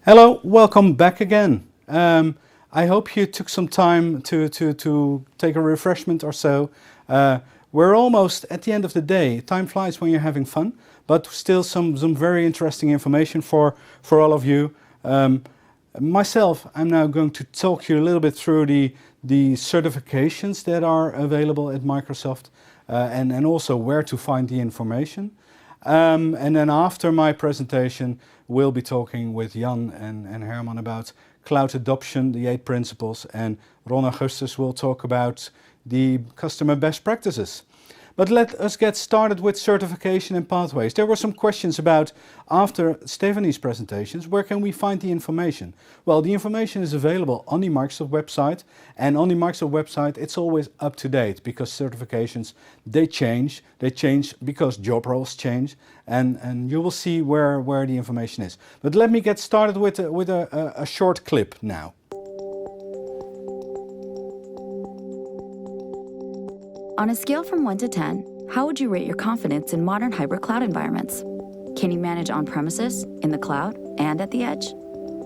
Hello, welcome back again. I hope you took some time to take a refreshment or so. We're almost at the end of the day. Time flies when you're having fun, but still some very interesting information for all of you. Myself, I'm now going to talk you a little bit through the certifications that are available at Microsoft and also where to find the information. And then after my presentation, we'll be talking with Jan and Herman about cloud adoption, the 8 principles, and Ron Augustus will talk about the customer best practices. But let us get started with certification and pathways. There were some questions about, after Stephanie's presentations, where can we find the information? Well, the information is available on the Microsoft website, and on the Microsoft website it's always up to date because certifications, they change because job roles change, and you will see where the information is. But let me get started with a short clip now. On a scale from 1 to 10, how would you rate your confidence in modern hybrid cloud environments? Can you manage on-premises, in the cloud, and at the edge?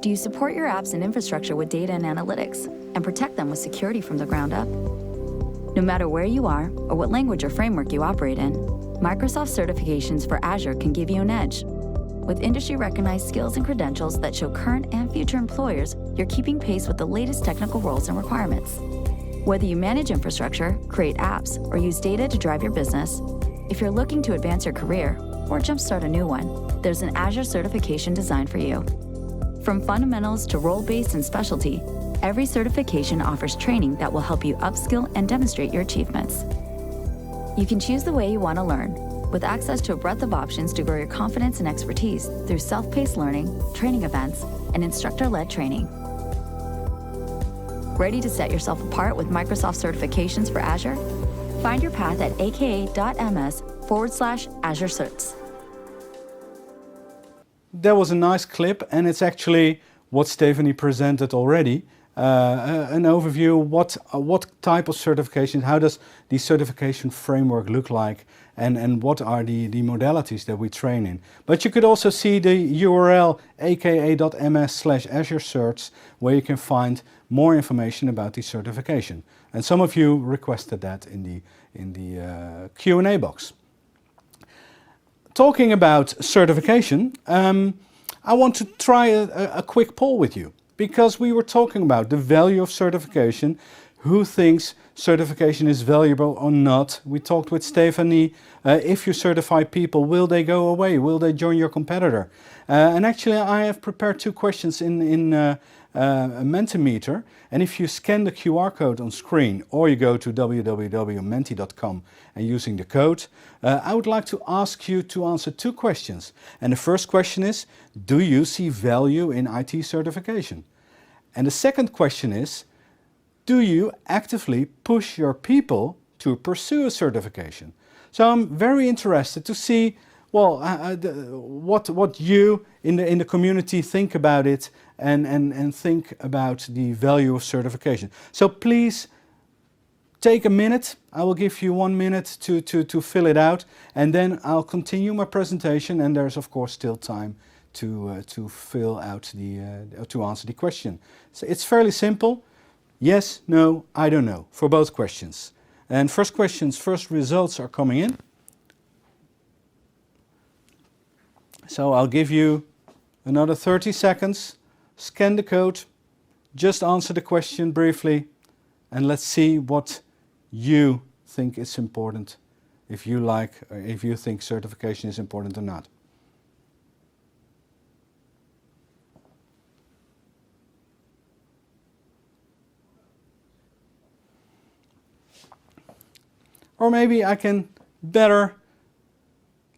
Do you support your apps and infrastructure with data and analytics, and protect them with security from the ground up? No matter where you are, or what language or framework you operate in, Microsoft certifications for Azure can give you an edge. With industry-recognized skills and credentials that show current and future employers you're keeping pace with the latest technical roles and requirements. Whether you manage infrastructure, create apps, or use data to drive your business, if you're looking to advance your career or jumpstart a new one, there's an Azure certification designed for you. From fundamentals to role-based and specialty, every certification offers training that will help you upskill and demonstrate your achievements. You can choose the way you want to learn, with access to a breadth of options to grow your confidence and expertise through self-paced learning, training events, and instructor-led training. Ready to set yourself apart with Microsoft certifications for Azure? Find your path at aka.ms/Azure certs. That was a nice clip, and it's actually what Stephanie presented already. An overview, what type of certification, how does the certification framework look like, and what are the modalities that we train in. But you could also see the URL aka.ms/Azure certs, where you can find more information about the certification. And some of you requested that in the Q&A box. Talking about certification, I want to try a quick poll with you, because we were talking about the value of certification, who thinks certification is valuable or not. We talked with Stephanie, if you certify people, will they go away? Will they join your competitor? And actually I have prepared 2 questions in Mentimeter, and if you scan the QR code on screen or you go to www.menti.com and using the code, I would like to ask you to answer 2 questions. And the first question is, do you see value in IT certification? And the second question is, do you actively push your people to pursue a certification? So I'm very interested to see, well, what you in the community think about it and think about the value of certification. So please take a minute. I will give you 1 minute to fill it out, and then I'll continue my presentation, and there's of course still time to fill out to answer the question. So it's fairly simple. Yes, no, I don't know, for both questions. And first results are coming in. So I'll give you another 30 seconds, scan the code, just answer the question briefly, and let's see what you think is important, if you think certification is important or not. Or maybe I can better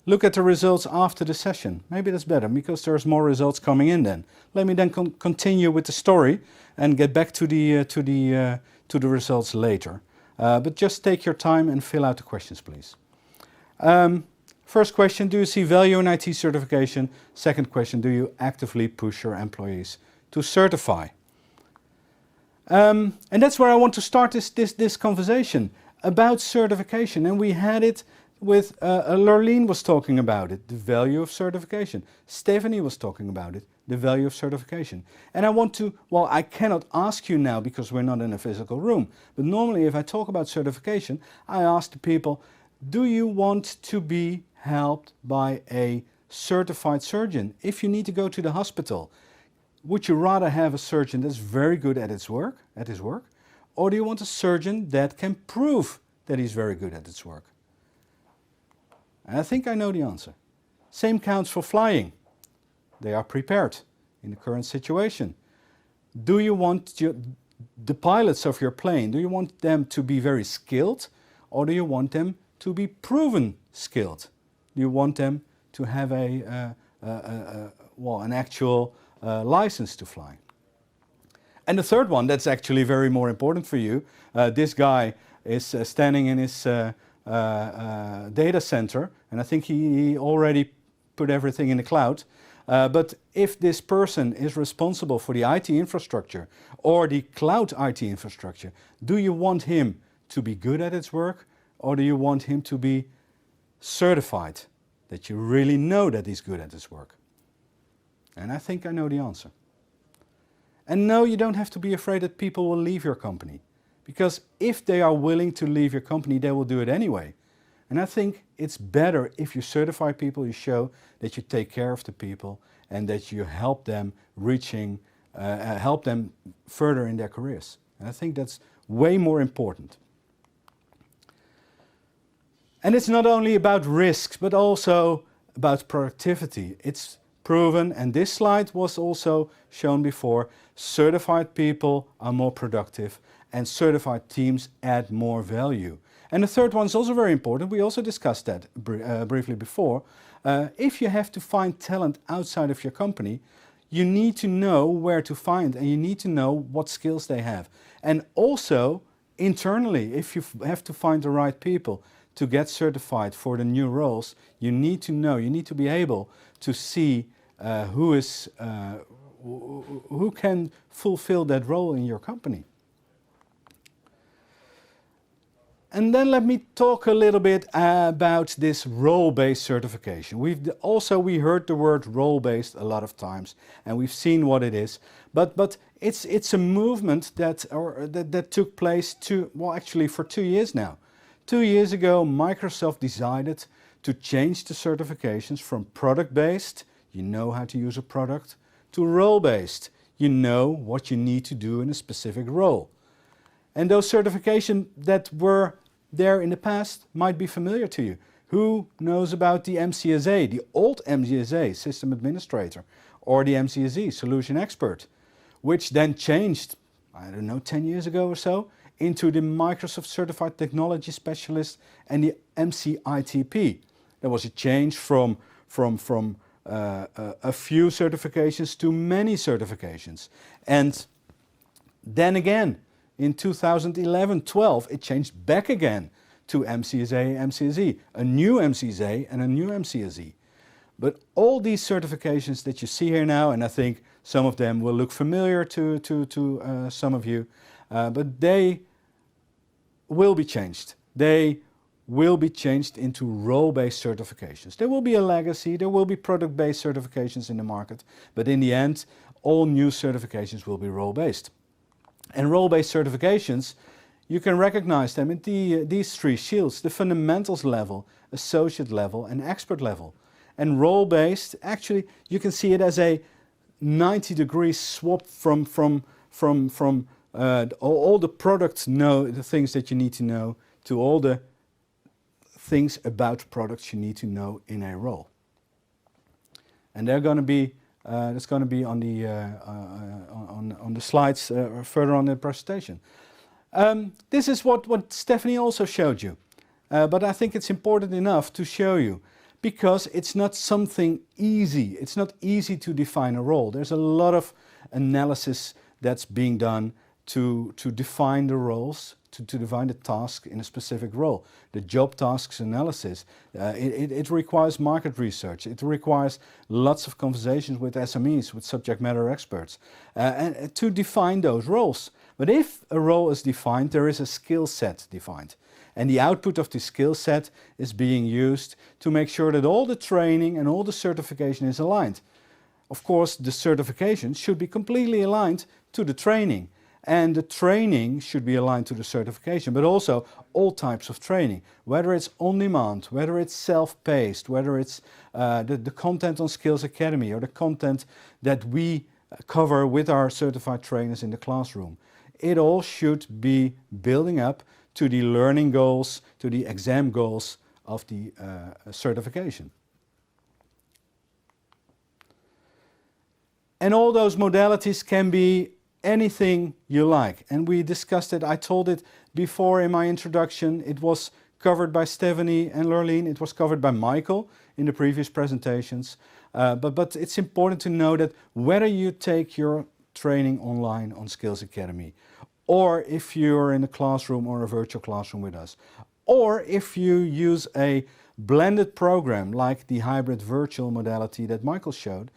look at the results after the session. Maybe that's better, because there's more results coming in then. Let me then continue with the story and get back to the results later. But just take your time and fill out the questions, please. First question, do you see value in IT certification? Second question, do you actively push your employees to certify? And that's where I want to start this conversation about certification. And we had it Lorleen was talking about it, the value of certification. Stephanie was talking about it, the value of certification. And I want to, well, I cannot ask you now because we're not in a physical room, but normally if I talk about certification, I ask the people, do you want to be helped by a certified surgeon? If you need to go to the hospital, would you rather have a surgeon that's very good at his work, or do you want a surgeon that can prove that he's very good at his work? And I think I know the answer. Same counts for flying. They are prepared in the current situation. Do you want the pilots of your plane, do you want them to be very skilled, or do you want them to be proven skilled? Do you want them to have an actual license to fly? And the third one, that's actually very more important for you. This guy is standing in his data center, and I think he already put everything in the cloud. But if this person is responsible for the IT infrastructure or the cloud IT infrastructure, do you want him to be good at his work, or do you want him to be certified, that you really know that he's good at his work? And I think I know the answer. And no, you don't have to be afraid that people will leave your company, because if they are willing to leave your company, they will do it anyway. And I think it's better if you certify people, you show that you take care of the people and that you help them help them further in their careers. And I think that's way more important. And it's not only about risks, but also about productivity. It's proven, and this slide was also shown before, certified people are more productive and certified teams add more value. And the third one is also very important. We also discussed that briefly before. If you have to find talent outside of your company, you need to know where to find, and you need to know what skills they have. And also internally, if you have to find the right people to get certified for the new roles, you need to know, you need to be able to see who can fulfill that role in your company. And then let me talk a little bit about this role-based certification. We heard the word role-based a lot of times, and we've seen what it is. But it's a movement that took place for 2 years now. 2 years ago, Microsoft decided to change the certifications from product-based, you know how to use a product, to role-based, you know what you need to do in a specific role. And those certifications that were there in the past might be familiar to you. Who knows about the MCSA, the old MCSA, System Administrator, or the MCSE, Solution Expert, which then changed, 10 years ago or so, into the Microsoft Certified Technology Specialist and the MCITP. There was a change from a few certifications to many certifications. And then again, in 2011-12, it changed back again to MCSA, MCSE, a new MCSA and a new MCSE. But all these certifications that you see here now, and I think some of them will look familiar to some of you, but they will be changed. They will be changed into role-based certifications. There will be a legacy, there will be product-based certifications in the market, but in the end, all new certifications will be role-based. And role-based certifications, you can recognize them in these three shields: the fundamentals level, associate level, and expert level. And role-based, actually, you can see it as a 90-degree swap from all the products, the things that you need to know, to all the things about products you need to know in a role. And they're going to be it's going to be on the slides further on in the presentation. This is what Stephanie also showed you, but I think it's important enough to show you, because it's not something easy. It's not easy to define a role. There's a lot of analysis that's being done to define the roles, to define the task in a specific role. The job tasks analysis, it requires market research. It requires lots of conversations with SMEs, with subject matter experts, and to define those roles. But if a role is defined, there is a skill set defined. And the output of the skill set is being used to make sure that all the training and all the certification is aligned. Of course, the certification should be completely aligned to the training. And the training should be aligned to the certification, but also all types of training, whether it's on demand, whether it's self-paced, whether it's the content on Skills Academy or the content that we cover with our certified trainers in the classroom. It all should be building up to the learning goals, to the exam goals of the certification. And all those modalities can be anything you like. And we discussed it, I told it before in my introduction. It was covered by Stephanie and Lurleen. It was covered by Michael in the previous presentations. But it's important to know that whether you take your training online on Skills Academy, or if you're in a classroom or a virtual classroom with us, or if you use a blended program like the hybrid virtual modality that Michael showed,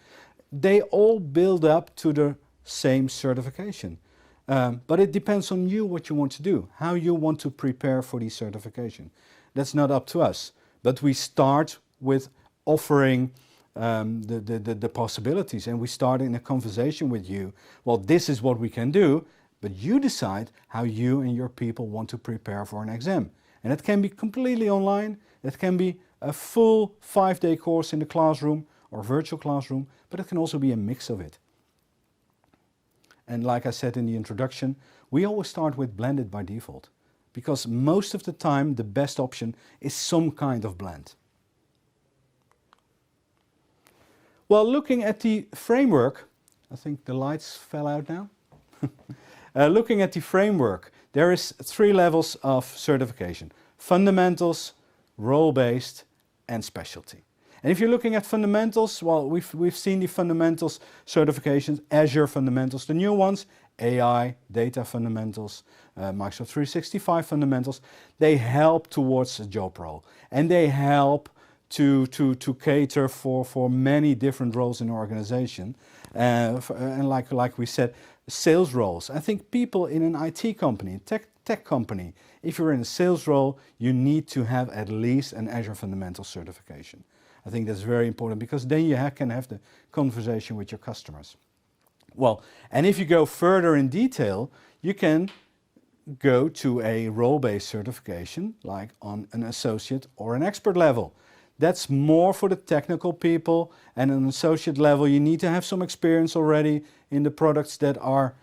they all build up to the same certification. But it depends on you what you want to do, how you want to prepare for the certification. That's not up to us. But we start with offering the possibilities, and we start in a conversation with you. Well, this is what we can do, but you decide how you and your people want to prepare for an exam. And it can be completely online, it can be a full 5-day course in the classroom or virtual classroom, but it can also be a mix of it. And like I said in the introduction, we always start with blended by default, because most of the time the best option is some kind of blend. Well, looking at the framework, I think the lights fell out now. Looking at the framework, there is 3 levels of certification: fundamentals, role-based, and specialty. And if you're looking at fundamentals, well, we've seen the fundamentals certifications, Azure fundamentals, the new ones, AI, data fundamentals, Microsoft 365 fundamentals. They help towards a job role, and they help to cater for many different roles in an organization. And like we said, sales roles. I think people in an IT company, tech company, if you're in a sales role, you need to have at least an Azure Fundamentals certification. I think that's very important, because then you can have the conversation with your customers. Well, and if you go further in detail, you can go to a role-based certification, like on an associate or an expert level. That's more for the technical people, and an associate level you need to have some experience already in the products that are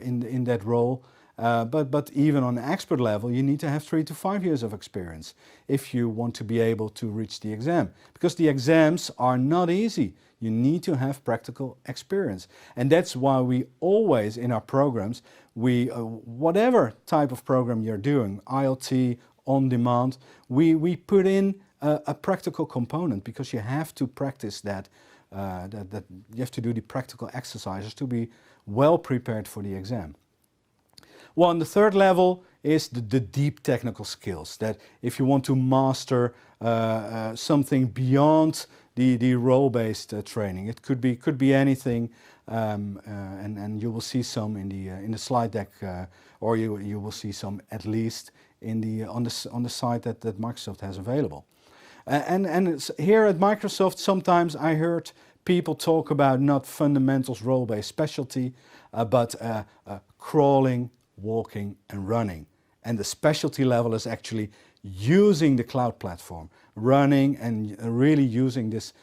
in that role. But even on expert level, you need to have 3 to 5 years of experience if you want to be able to reach the exam, because the exams are not easy. You need to have practical experience, and that's why we always in our programs, whatever type of program you're doing, ILT, on demand, we put in a practical component, because you have to practice that you have to do the practical exercises to be well prepared for the exam. Well, and the 3rd level is the deep technical skills, that if you want to master something beyond the role-based training, it could be anything, and you will see some in the slide deck, or you will see some at least on the site that Microsoft has available. And it's here at Microsoft, sometimes I heard people talk about not fundamentals, role-based specialty, but crawling, walking, and running. And the specialty level is actually using the cloud platform, running and really using this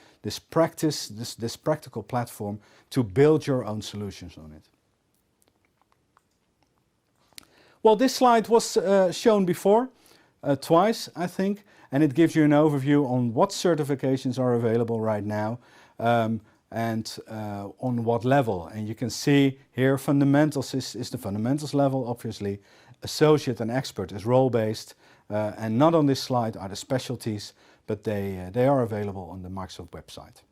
practical platform to build your own solutions on it. Well, this slide was shown before, twice, I think, and it gives you an overview on what certifications are available right now, and on what level. And you can see here fundamentals is the fundamentals level, obviously. Associate and expert is role-based, and not on this slide are the specialties, but they are available on the Microsoft website.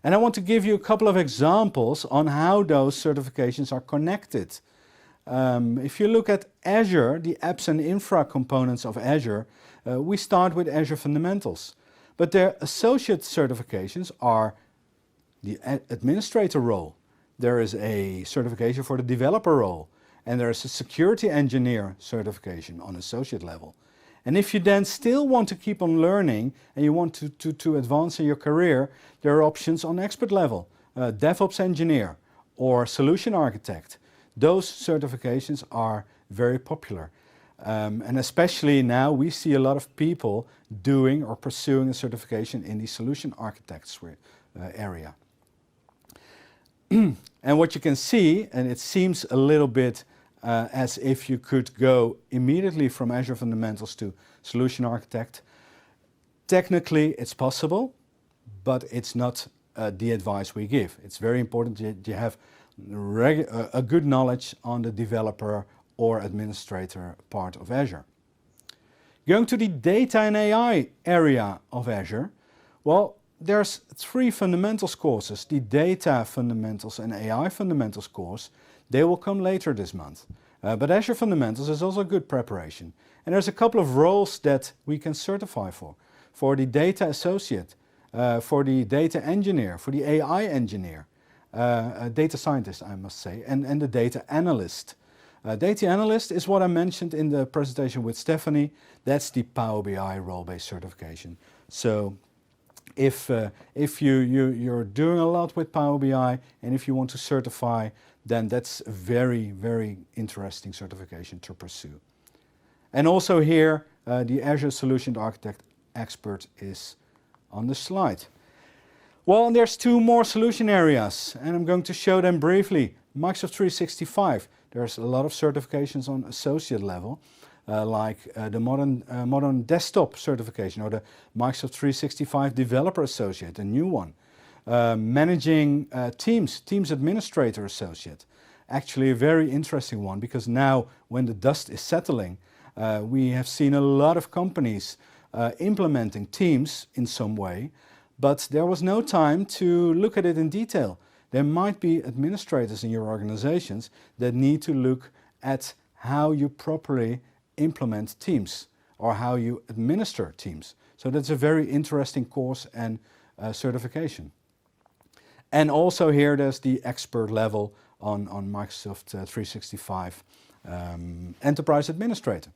And I want to give you a couple of examples on how those certifications are connected. If you look at Azure, the apps and infra components of Azure, we start with Azure Fundamentals. But their associate certifications are the administrator role. There is a certification for the developer role. and there is a security engineer certification on associate level. And if you then still want to keep on learning and you want to advance in your career, there are options on expert level, DevOps engineer or solution architect. Those certifications are very popular. And especially now we see a lot of people doing or pursuing a certification in the solution architects area. And what you can see, and it seems a little bit as if you could go immediately from Azure Fundamentals to Solution Architect. Technically it's possible, but it's not the advice we give. It's very important that you have a good knowledge on the developer or administrator part of Azure. Going to the data and AI area of Azure, well, there's 3 fundamentals courses. The data fundamentals and AI fundamentals course, they will come later this month. But Azure Fundamentals is also a good preparation. And there's a couple of roles that we can certify for. For the data associate, for the data engineer, for the AI engineer, data scientist I must say, and the data analyst. Data analyst is what I mentioned in the presentation with Stephanie. That's the Power BI role-based certification. So if you're doing a lot with Power BI and if you want to certify, then that's a very, very interesting certification to pursue. And also here, the Azure Solution Architect Expert is on the slide. Well, and there's 2 more solution areas, and I'm going to show them briefly. Microsoft 365. There's a lot of certifications on associate level, like the modern desktop certification or the Microsoft 365 Developer Associate, a new one. Managing Teams Administrator Associate. Actually a very interesting one, because now when the dust is settling, we have seen a lot of companies implementing Teams in some way, but there was no time to look at it in detail. There might be administrators in your organizations that need to look at how you properly implement Teams or how you administer Teams. So that's a very interesting course and certification. And also here there's the expert level on Microsoft 365 Enterprise Administrator.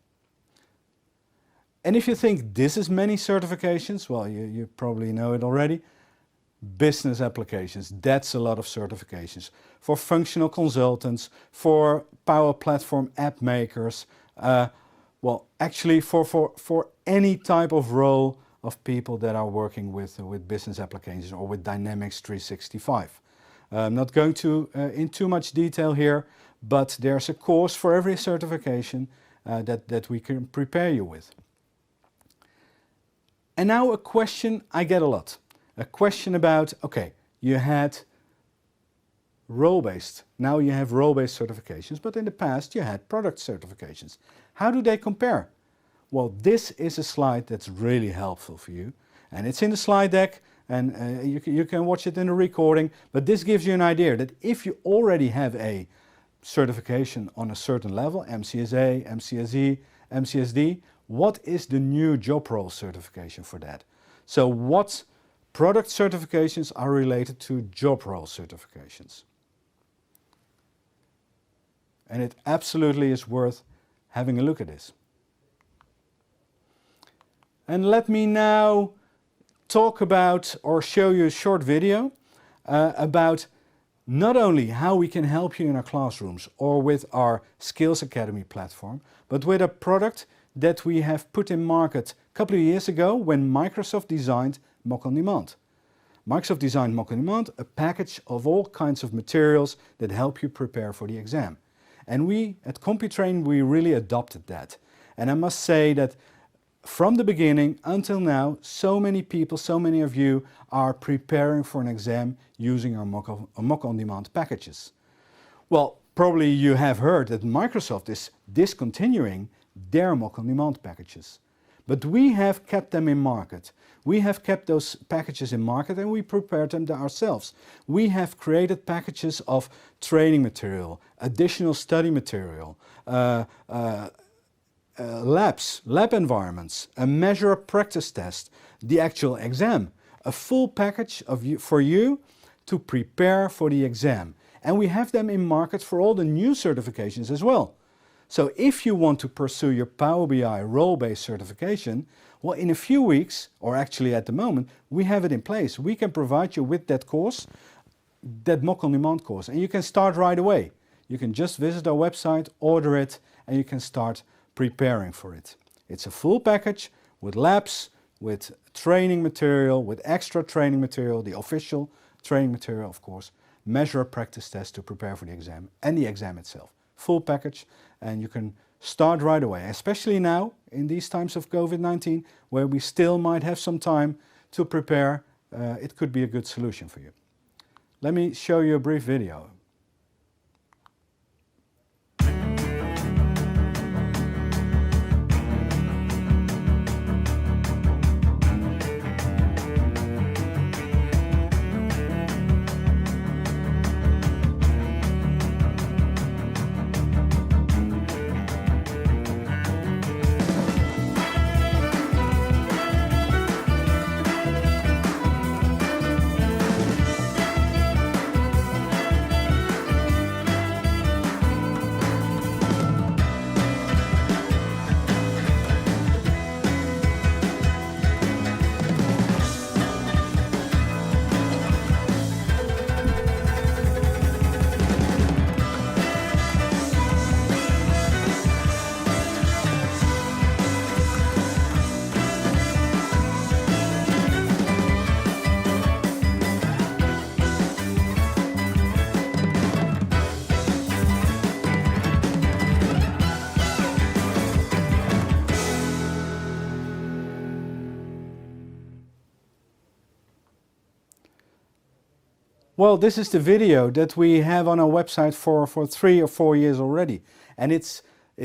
And if you think this is many certifications, well, you probably know it already. Business applications, that's a lot of certifications. For functional consultants, for Power Platform app makers, well, actually for any type of role of people that are working with business applications or with Dynamics 365. I'm not going to in too much detail here, but there's a course for every certification that we can prepare you with. And now a question I get a lot. A question about, okay, you had role-based, now you have role-based certifications, but in the past you had product certifications. How do they compare? Well, this is a slide that's really helpful for you, and it's in the slide deck, and you can watch it in the recording, but this gives you an idea that if you already have a certification on a certain level, MCSA, MCSE, MCSD, what is the new job role certification for that? So what product certifications are related to job role certifications? And it absolutely is worth having a look at this. And let me now talk about or show you a short video about not only how we can help you in our classrooms or with our Skills Academy platform, but with a product that we have put in market a couple of years ago when Microsoft designed Mock on Demand. Microsoft designed Mock on Demand, a package of all kinds of materials that help you prepare for the exam. And we at Computrain, we really adopted that. And I must say that from the beginning until now, so many people, so many of you are preparing for an exam using our Mock on Demand packages. Well, probably you have heard that Microsoft is discontinuing their Mock on Demand packages. But we have kept them in market. We have kept those packages in market and we prepared them ourselves. We have created packages of training material, additional study material, labs, lab environments, a measure of practice test, the actual exam, a full package for you to prepare for the exam. And we have them in market for all the new certifications as well. So if you want to pursue your Power BI role-based certification, well, in a few weeks, or actually at the moment, we have it in place. We can provide you with that course, that mock on demand course, and you can start right away. You can just visit our website, order it, and you can start preparing for it. It's a full package with labs, with training material, with extra training material, the official training material, of course, measure a practice test to prepare for the exam, and the exam itself. Full package, and you can start right away, especially now in these times of COVID-19, where we still might have some time to prepare. It could be a good solution for you. Let me show you a brief video. Well, this is the video that we have on our website for 3 or 4 years already. And it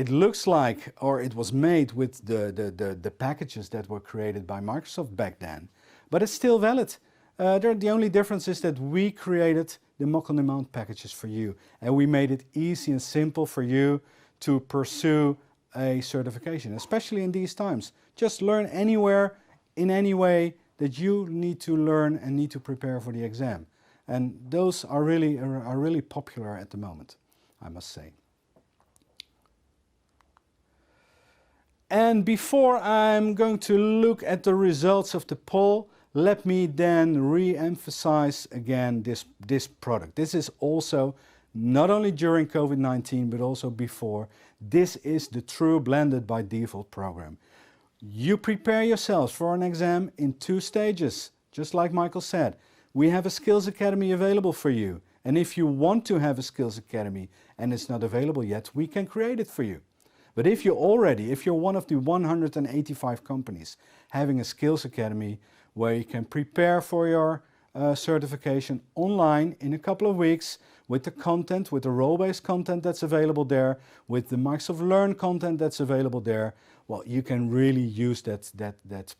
looks like, or it was made with the packages that were created by Microsoft back then. But it's still valid. The only difference is that we created the mock-on-demand packages for you. And we made it easy and simple for you to pursue a certification, especially in these times. Just learn anywhere, in any way that you need to learn and need to prepare for the exam. And those are really popular at the moment, I must say. And before I'm going to look at the results of the poll, let me then re-emphasize again this product. This is also not only during COVID-19, but also before. This is the true blended by default program. You prepare yourselves for an exam in 2 stages, just like Michael said. We have a Skills Academy available for you. And if you want to have a Skills Academy and it's not available yet, we can create it for you. But if you're one of the 185 companies having a Skills Academy where you can prepare for your certification online in a couple of weeks with the content, with the role-based content that's available there, with the Microsoft Learn content that's available there, well, you can really use that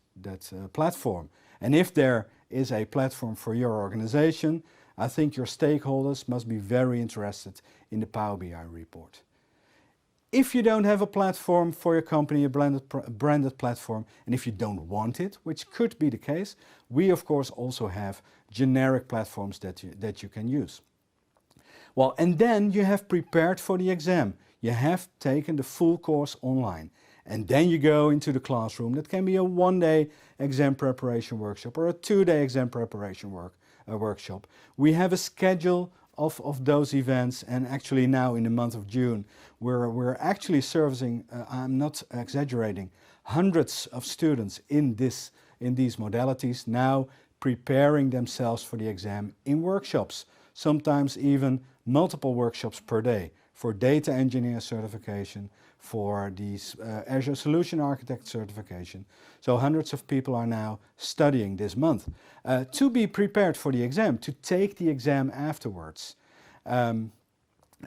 platform. And if there is a platform for your organization, I think your stakeholders must be very interested in the Power BI report. If you don't have a platform for your company, a branded platform, and if you don't want it, which could be the case, we of course also have generic platforms that you can use. Well, and then you have prepared for the exam. You have taken the full course online. And then you go into the classroom. That can be a 1-day exam preparation workshop or a 2-day exam preparation workshop. We have a schedule of those events, and actually now in the month of June, we're actually servicing, I'm not exaggerating, hundreds of students in these modalities now preparing themselves for the exam in workshops, sometimes even multiple workshops per day for data engineer certification, for these Azure Solution Architect certification. So hundreds of people are now studying this month to be prepared for the exam, to take the exam afterwards. And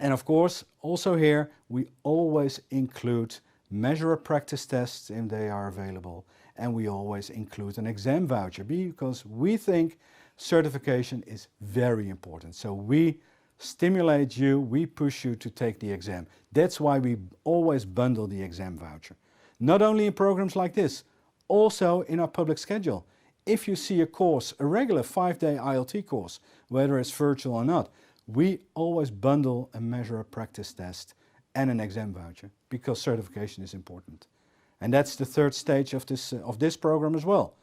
of course, also here, we always include measure practice tests if they are available, and we always include an exam voucher because we think certification is very important. So we stimulate you, we push you to take the exam. That's why we always bundle the exam voucher. Not only in programs like this, also in our public schedule. If you see a course, a regular 5-day ILT course, whether it's virtual or not, we always bundle a measure a practice test and an exam voucher because certification is important. And that's the third stage of this program as well.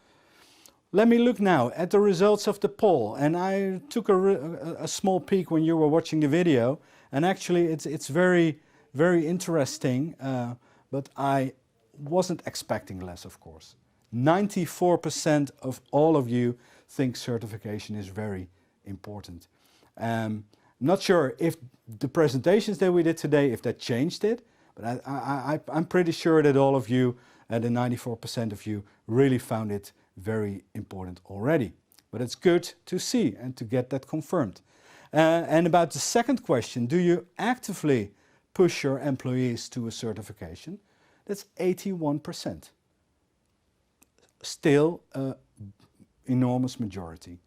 Let me look now at the results of the poll, and I took a small peek when you were watching the video, and actually it's very, very interesting, but I wasn't expecting less, of course. 94% of all of you think certification is very important. Not sure if the presentations that we did today, if that changed it, but I'm pretty sure that all of you, the 94% of you, really found it very important already. But it's good to see and to get that confirmed. And about the second question, do you actively push your employees to a certification? That's 81%. Still an enormous majority.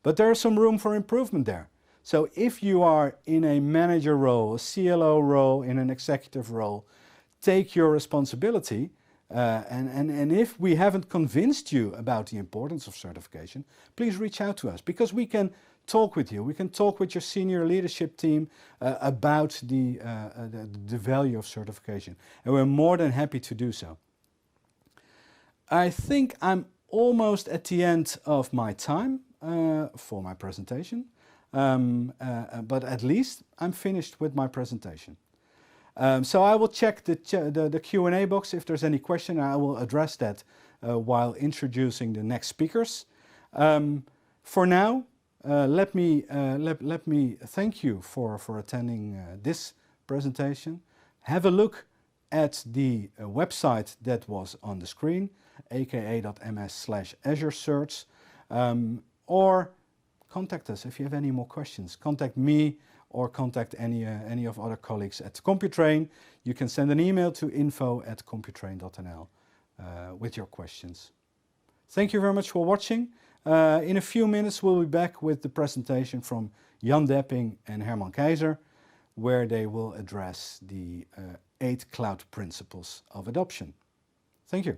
But there is some room for improvement there. So if you are in a manager role, a CLO role, in an executive role, take your responsibility. And if we haven't convinced you about the importance of certification, please reach out to us, because we can talk with you. We can talk with your senior leadership team about the value of certification. And we're more than happy to do so. I think I'm almost at the end of my time for my presentation. But at least I'm finished with my presentation. So I will check the Q&A box if there's any question. I will address that while introducing the next speakers. For now, let me thank you for attending this presentation. Have a look at the website that was on the screen, aka.ms/Azure Search, or contact us if you have any more questions. Contact me or contact any of other colleagues at Computrain. You can send an email to info@computrain.nl with your questions. Thank you very much for watching. In a few minutes we'll be back with the presentation from Jan Depping and Herman Keizer, where they will address the 8 cloud principles of adoption. Thank you.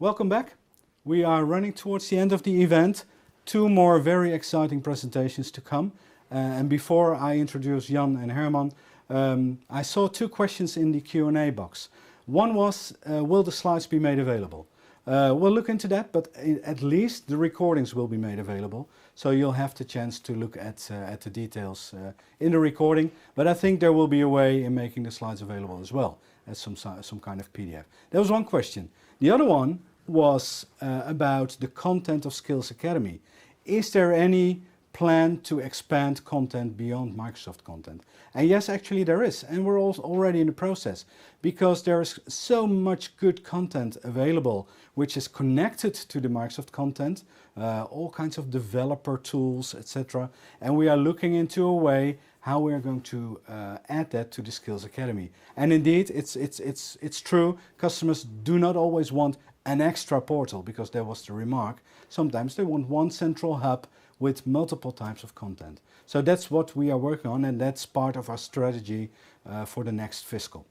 Welcome back. We are running towards the end of the event. 2 more very exciting presentations to come. And before I introduce Jan and Herman, I saw 2 questions in the Q&A box. One was, will the slides be made available? We'll look into that, but at least the recordings will be made available. So you'll have the chance to look at the details in the recording. But I think there will be a way in making the slides available as well as some kind of PDF. That was one question. The other one was about the content of Skills Academy. Is there any plan to expand content beyond Microsoft content? And yes, actually there is, and we're also already in the process, because there is so much good content available which is connected to the Microsoft content, all kinds of developer tools, etc. And we are looking into a way how we are going to add that to the Skills Academy. And indeed, it's true, customers do not always want an extra portal, because there was the remark. Sometimes they want one central hub with multiple types of content. So that's what we are working on, and that's part of our strategy for the next fiscal.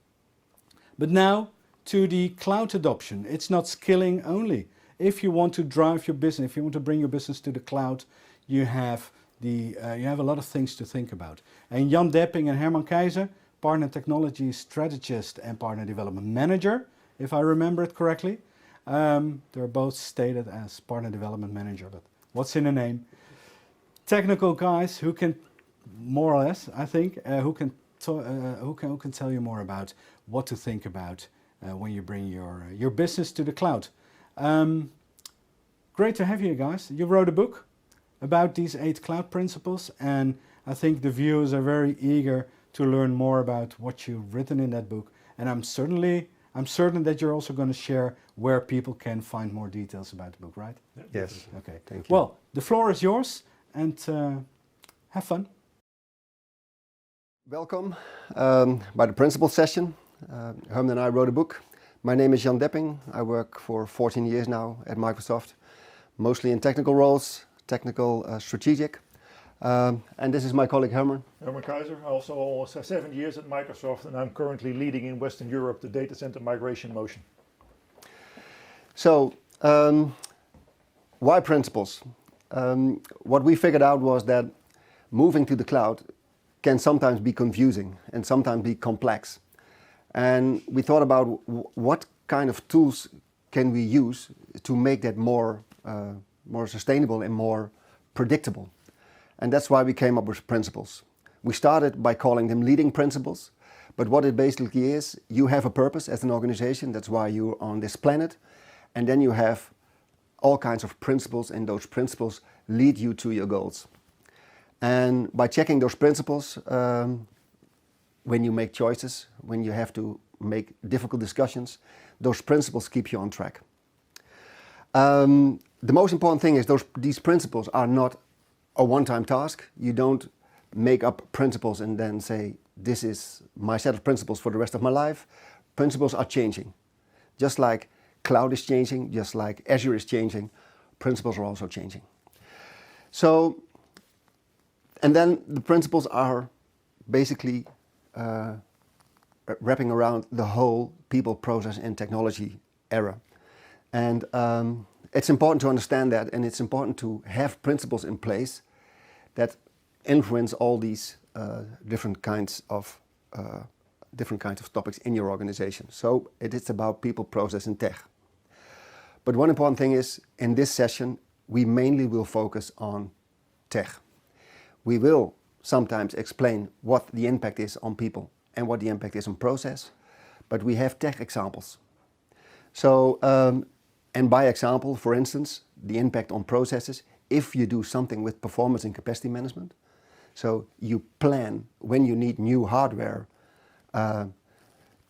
But now to the cloud adoption. It's not skilling only. If you want to drive your business, if you want to bring your business to the cloud, you have a lot of things to think about. And Jan Depping and Herman Keizer, Partner Technology Strategist and Partner Development Manager, if I remember it correctly. They're both stated as Partner Development Manager, but what's in a name? Technical guys who can, more or less, I think, who can tell you more about what to think about when you bring your business to the cloud. Great to have you guys. You wrote a book about these 8 cloud principles, and I think the viewers are very eager to learn more about what you've written in that book. And I'm certain that you're also going to share where people can find more details about the book, right? Yes. Okay. Thank you. Well, the floor is yours, and have fun. Welcome by the principal session. Herman and I wrote a book. My name is Jan Depping. I work for 14 years now at Microsoft, mostly in technical roles, technical, strategic. And this is my colleague Herman. Herman Keizer, also almost 7 years at Microsoft, and I'm currently leading in Western Europe the data center migration motion. So, why principles? What we figured out was that moving to the cloud can sometimes be confusing and sometimes be complex. And we thought about what kind of tools can we use to make that more sustainable and more predictable. And that's why we came up with principles. We started by calling them leading principles, but what it basically is, you have a purpose as an organization, that's why you're on this planet, and then you have all kinds of principles, and those principles lead you to your goals. And by checking those principles, when you make choices, when you have to make difficult discussions, those principles keep you on track. The most important thing is these principles are not a one-time task. You don't make up principles and then say, this is my set of principles for the rest of my life. Principles are changing. Just like cloud is changing, just like Azure is changing, principles are also changing. So, and then the principles are basically wrapping around the whole people, process and technology era. And it's important to understand that, and it's important to have principles in place that influence all these different kinds of topics in your organization. So it is about people, process and tech. But one important thing is, in this session, we mainly will focus on tech. We will sometimes explain what the impact is on people and what the impact is on process, but we have tech examples. So, and by example, for instance, the impact on processes, if you do something with performance and capacity management, so you plan when you need new hardware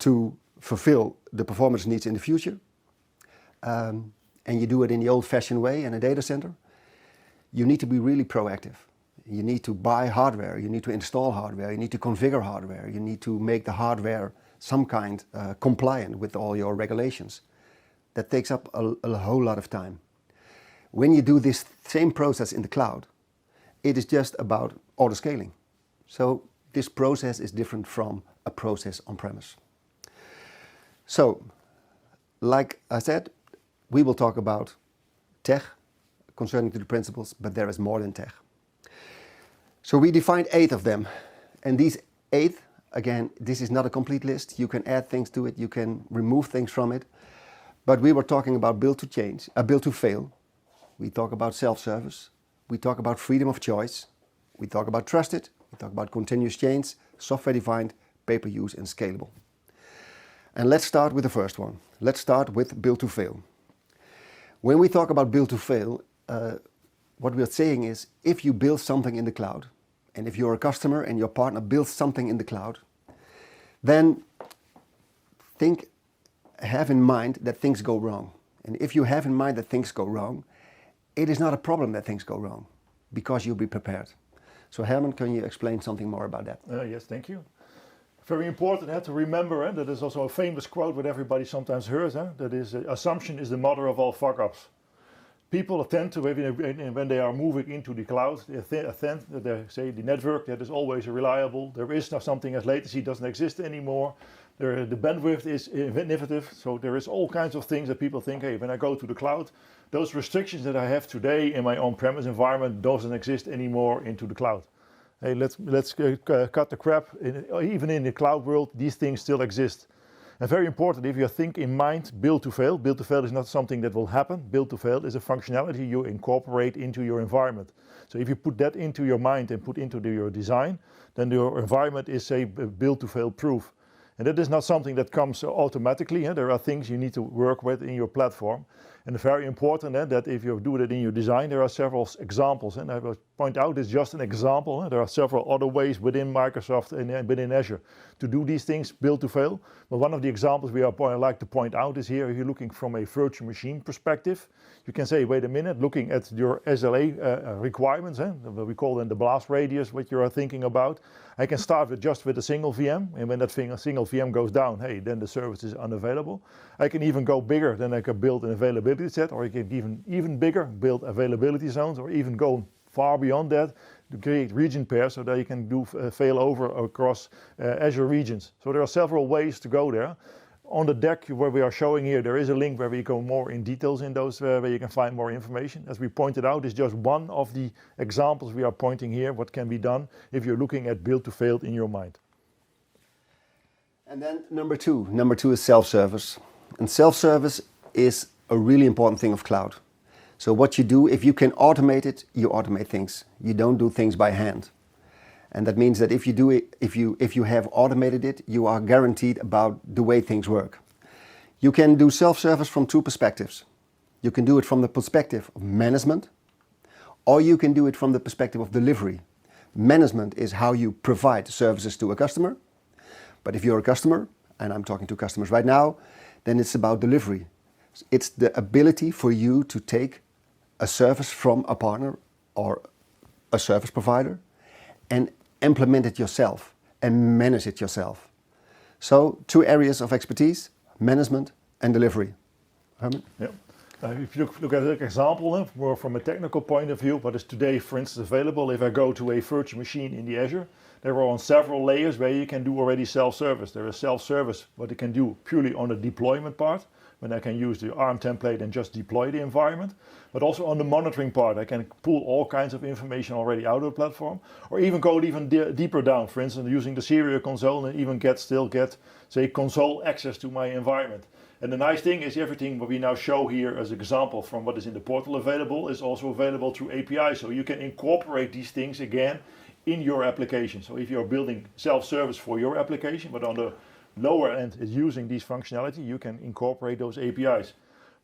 to fulfill the performance needs in the future, and you do it in the old-fashioned way in a data center, you need to be really proactive. You need to buy hardware, you need to install hardware, you need to configure hardware, you need to make the hardware some kind compliant with all your regulations. That takes up a whole lot of time. When you do this same process in the cloud, it is just about auto-scaling. So this process is different from a process on-premise. So, like I said, we will talk about tech concerning to the principles, but there is more than tech. So we defined 8 of them, and these 8, again, this is not a complete list. You can add things to it, you can remove things from it, but we were talking about build to fail. We talk about self-service. We talk about freedom of choice. We talk about trusted. We talk about continuous change, software-defined, pay-per-use, and scalable. And let's start with the first one. Let's start with build to fail. When we talk about build to fail, what we're saying is if you build something in the cloud, and if you're a customer and your partner builds something in the cloud, then have in mind that things go wrong. And if you have in mind that things go wrong, it is not a problem that things go wrong, because you'll be prepared. So Herman, can you explain something more about that? Yes, thank you. Very important to remember that is also a famous quote that everybody sometimes hears. That is, assumption is the mother of all fuck-ups. People tend to, when they are moving into the cloud, they say the network that is always reliable. There is now something as latency doesn't exist anymore. The bandwidth is innovative. So there is all kinds of things that people think, hey, when I go to the cloud, those restrictions that I have today in my on-premise environment doesn't exist anymore into the cloud. Hey, let's cut the crap. Even in the cloud world, these things still exist. And very important, if you think in mind build to fail is not something that will happen. Build to fail is a functionality you incorporate into your environment. So if you put that into your mind and put into your design, then your environment is, say, build to fail proof. And that is not something that comes automatically. There are things you need to work with in your platform. And very important that if you do that in your design, there are several examples. And I will point out it's just an example. There are several other ways within Microsoft and within Azure to do these things, build to fail. But one of the examples I like to point out is here, if you're looking from a virtual machine perspective, you can say, wait a minute, looking at your SLA requirements, we call them the blast radius, what you are thinking about. I can start with just with a single VM, and when that single VM goes down, hey, then the service is unavailable. I can even go bigger, then I can build an availability set, or I can even bigger, build availability zones, or even go far beyond that to create region pairs so that you can do failover across Azure regions. So there are several ways to go there. On the deck where we are showing here, there is a link where we go more in details in those, where you can find more information. As we pointed out, is just one of the examples we are pointing here, what can be done if you're looking at build to fail in your mind. And then number two is self-service. And self-service is a really important thing of cloud. So what you do, if you can automate it, you automate things. You don't do things by hand. And that means that if you do it, if you have automated it, you are guaranteed about the way things work. You can do self-service from 2 perspectives. You can do it from the perspective of management, or you can do it from the perspective of delivery. Management is how you provide services to a customer. But if you're a customer, and I'm talking to customers right now, then it's about delivery. It's the ability for you to take a service from a partner or a service provider and implement it yourself and manage it yourself. So 2 areas of expertise, management and delivery. Herman? Yeah. If you look at an example, more from a technical point of view, what is today, for instance, available, if I go to a virtual machine in the Azure, there are on several layers where you can do already self-service. There is self-service, what you can do purely on the deployment part, when I can use the ARM template and just deploy the environment. But also on the monitoring part, I can pull all kinds of information already out of the platform, or even go deeper down, for instance, using the serial console and even get, say, console access to my environment. And the nice thing is everything what we now show here as an example from what is in the portal available is also available through API. So you can incorporate these things again in your application. So if you're building self-service for your application, but on the lower end is using these functionality, you can incorporate those APIs.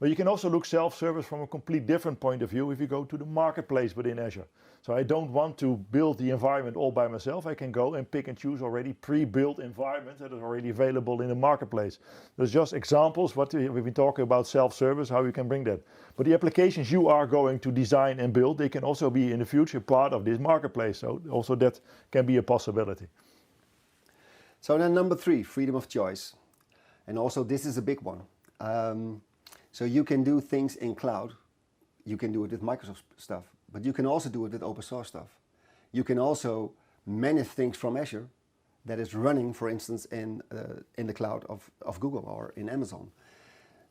But you can also look self-service from a complete different point of view if you go to the marketplace within Azure. So I don't want to build the environment all by myself. I can go and pick and choose already pre-built environments that are already available in the marketplace. There's just examples what we've been talking about self-service, how you can bring that. But the applications you are going to design and build, they can also be in the future part of this marketplace. So also that can be a possibility. So then number 3, freedom of choice. And also this is a big one. So you can do things in cloud. You can do it with Microsoft stuff, but you can also do it with open source stuff. You can also manage things from Azure that is running, for instance, in the cloud of Google or in Amazon.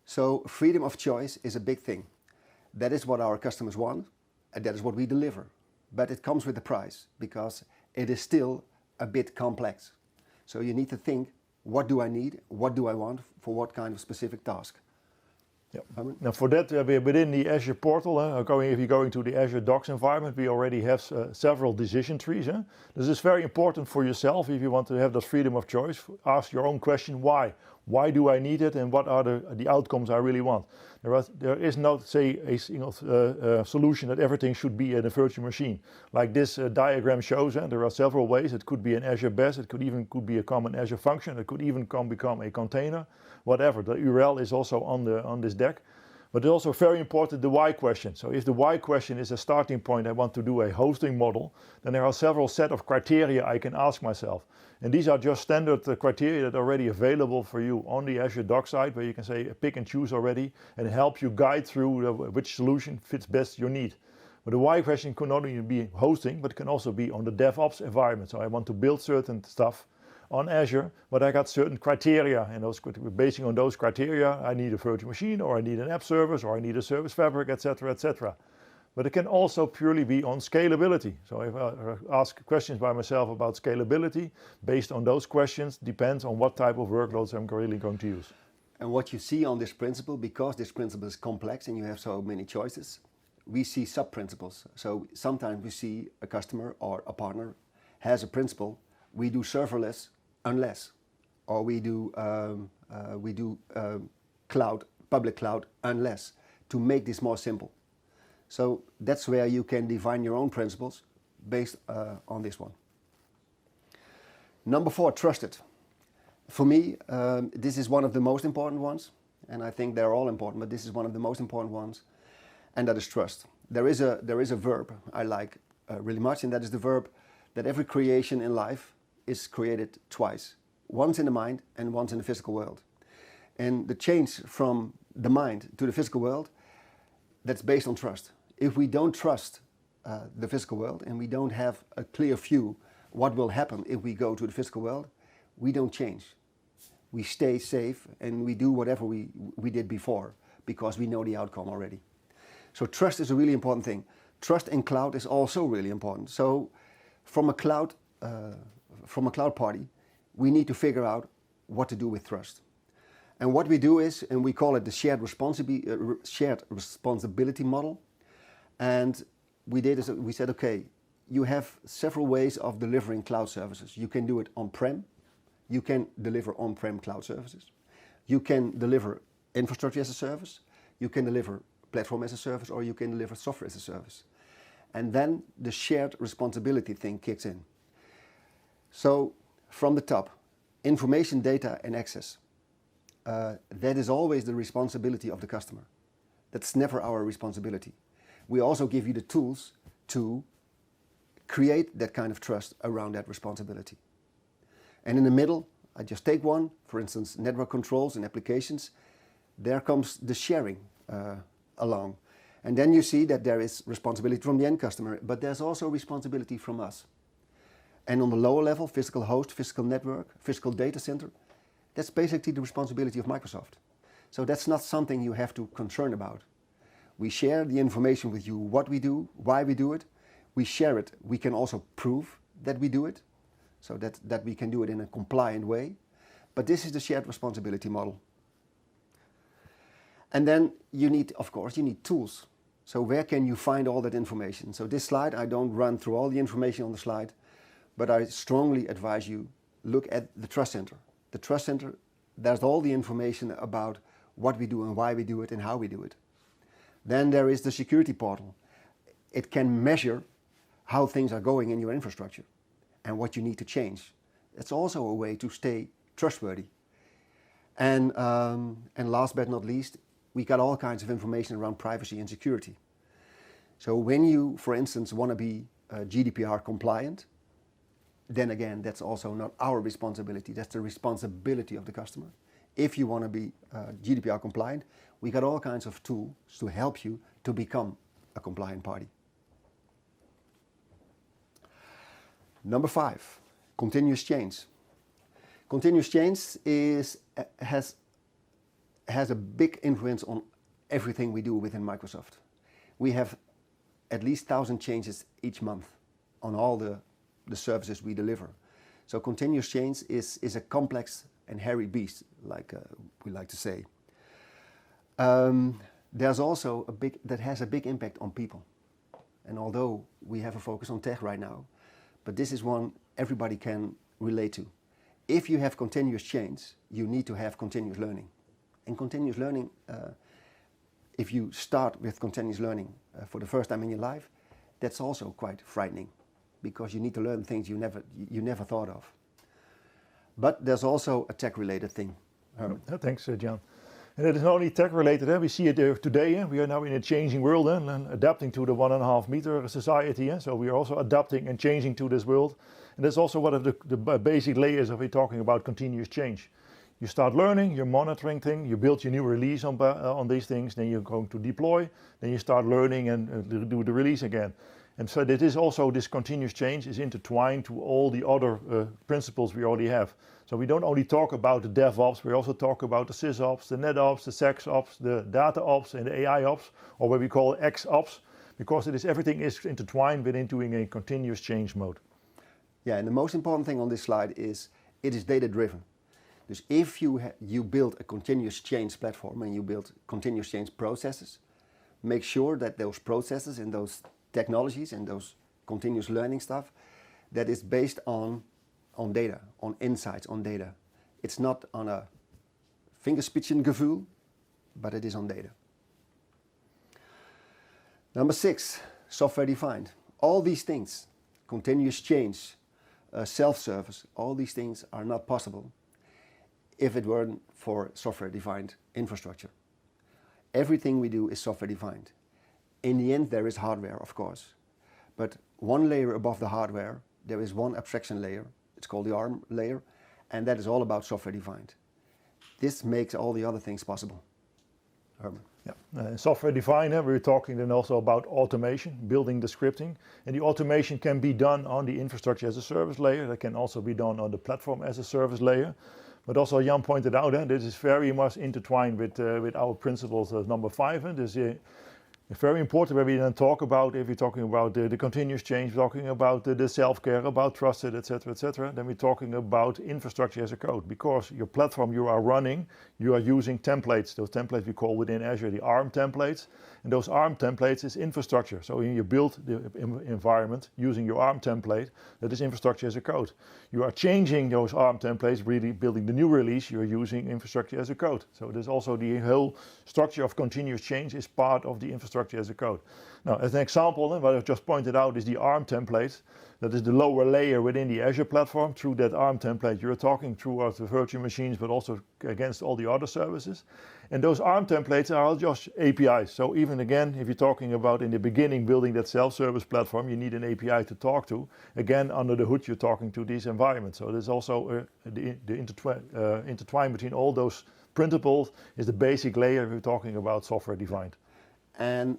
So freedom of choice is a big thing. That is what our customers want, and that is what we deliver. But it comes with a price, because it is still a bit complex. So you need to think, what do I need? What do I want for what kind of specific task? Yep. Now for that, within the Azure portal, if you're going to the Azure Docs environment, we already have several decision trees. This is very important for yourself if you want to have that freedom of choice. Ask your own question, why? Why do I need it, and what are the outcomes I really want? There is not, say, a single solution that everything should be in a virtual machine. Like this diagram shows, there are several ways. It could be an Azure base, it could be a common Azure function, it could even become a container, whatever. The URL is also on this deck. But it's also very important, the why question. So if the why question is a starting point, I want to do a hosting model, then there are several set of criteria I can ask myself. And these are just standard criteria that are already available for you on the Azure Doc side, where you can say pick and choose already and help you guide through which solution fits best your need. But the why question can not only be hosting, but it can also be on the DevOps environment. So I want to build certain stuff on Azure, but I got certain criteria, and basing on those criteria, I need a virtual machine, or I need an app service, or I need a service fabric, etc., etc. But it can also purely be on scalability. So if I ask questions by myself about scalability, based on those questions, depends on what type of workloads I'm really going to use. And what you see on this principle, because this principle is complex and you have so many choices, we see sub-principles. So sometimes we see a customer or a partner has a principle, we do serverless unless, or we do cloud, public cloud unless, to make this more simple. So that's where you can define your own principles based on this one. Number 4, trusted. For me, this is one of the most important ones, and I think they're all important, but this is one of the most important ones, and that is trust. There is a verb I like really much, and that is the verb that every creation in life is created twice. Once in the mind and once in the physical world. And the change from the mind to the physical world, that's based on trust. If we don't trust the physical world, and we don't have a clear view what will happen if we go to the physical world, we don't change. We stay safe and we do whatever we did before, because we know the outcome already. So trust is a really important thing. Trust in cloud is also really important. So from a cloud party, we need to figure out what to do with trust. And what we do is, and we call it the shared responsibility model. And we said, okay, you have several ways of delivering cloud services. You can do it on-prem. You can deliver on-prem cloud services. You can deliver infrastructure as a service. You can deliver platform as a service, or you can deliver software as a service. And then the shared responsibility thing kicks in. So from the top, information, data, and access. That is always the responsibility of the customer. That's never our responsibility. We also give you the tools to create that kind of trust around that responsibility. And in the middle, I just take one, for instance, network controls and applications. There comes the sharing along. And then you see that there is responsibility from the end customer, but there's also responsibility from us. And on the lower level, physical host, physical network, physical data center, that's basically the responsibility of Microsoft. So that's not something you have to concern about. We share the information with you, what we do, why we do it. We share it. We can also prove that we do it, so that we can do it in a compliant way. But this is the shared responsibility model. And then you need, of course, you need tools. So where can you find all that information? So this slide, I don't run through all the information on the slide, but I strongly advise you, look at the Trust Center. The Trust Center, there's all the information about what we do and why we do it and how we do it. Then there is the security portal. It can measure how things are going in your infrastructure and what you need to change. It's also a way to stay trustworthy. And last but not least, we got all kinds of information around privacy and security. So when you, for instance, want to be GDPR compliant, then again, that's also not our responsibility. That's the responsibility of the customer. If you want to be GDPR compliant, we got all kinds of tools to help you to become a compliant party. Number 5, continuous change. Continuous change has has a big influence on everything we do within Microsoft. We have at least 1,000 changes each month on all the services we deliver. So continuous change is a complex and hairy beast, like we like to say. There's also that has a big impact on people. And although we have a focus on tech right now, but this is one everybody can relate to. If you have continuous change, you need to have continuous learning. And continuous learning, if you start with continuous learning for the first time in your life, that's also quite frightening, because you need to learn things you never thought of. But there's also a tech-related thing. Thanks, Jan. And it is not only tech-related. We see it today. We are now in a changing world and adapting to the 1.5 meter society. So we are also adapting and changing to this world. And that's also one of the basic layers of it, talking about continuous change. You start learning, you're monitoring things, you build your new release on these things, then you're going to deploy, then you start learning and do the release again. And so that is also, this continuous change is intertwined to all the other principles we already have. So we don't only talk about the DevOps, we also talk about the SysOps, the NetOps, the SecOps, the DataOps and the AIOps, or what we call XOps, because everything is intertwined within doing a continuous change mode. Yeah, and the most important thing on this slide is it is data-driven. Dus if you build a continuous change platform and you build continuous change processes, make sure that those processes and those technologies and those continuous learning stuff, that is based on data, on insights, on data. It's not on a Fingerspitzengefühl, but it is on data. Number 6, software-defined. All these things, continuous change, self-service, all these things are not possible if it weren't for software-defined infrastructure. Everything we do is software-defined. In the end, there is hardware, of course, but one layer above the hardware, there is one abstraction layer. It's called the ARM layer, and that is all about software-defined. This makes all the other things possible. Herman. Yeah, software-defined, we're talking then also about automation, building the scripting, and the automation can be done on the infrastructure as a service layer. That can also be done on the platform as a service layer. But also Jan pointed out, this is very much intertwined with our principles of number 5. This is very important where we then talk about, if we're talking about the continuous change, talking about the self-care, about trusted, etc., then we're talking about infrastructure as a code. Because your platform you are running, you are using templates. Those templates we call within Azure the ARM templates. And those ARM templates is infrastructure. So when you build the environment using your ARM template, that is infrastructure as a code. You are changing those ARM templates, really building the new release, you are using infrastructure as a code. So there's also the whole structure of continuous change is part of the infrastructure as a code. Now, as an example, what I've just pointed out is the ARM template. That is the lower layer within the Azure platform. Through that ARM template, you're talking throughout the virtual machines, but also against all the other services. And those ARM templates are all just APIs. So even again, if you're talking about in the beginning building that self-service platform, you need an API to talk to. Again, under the hood, you're talking to these environments. So there's also the intertwine between all those principles is the basic layer we're talking about software-defined. And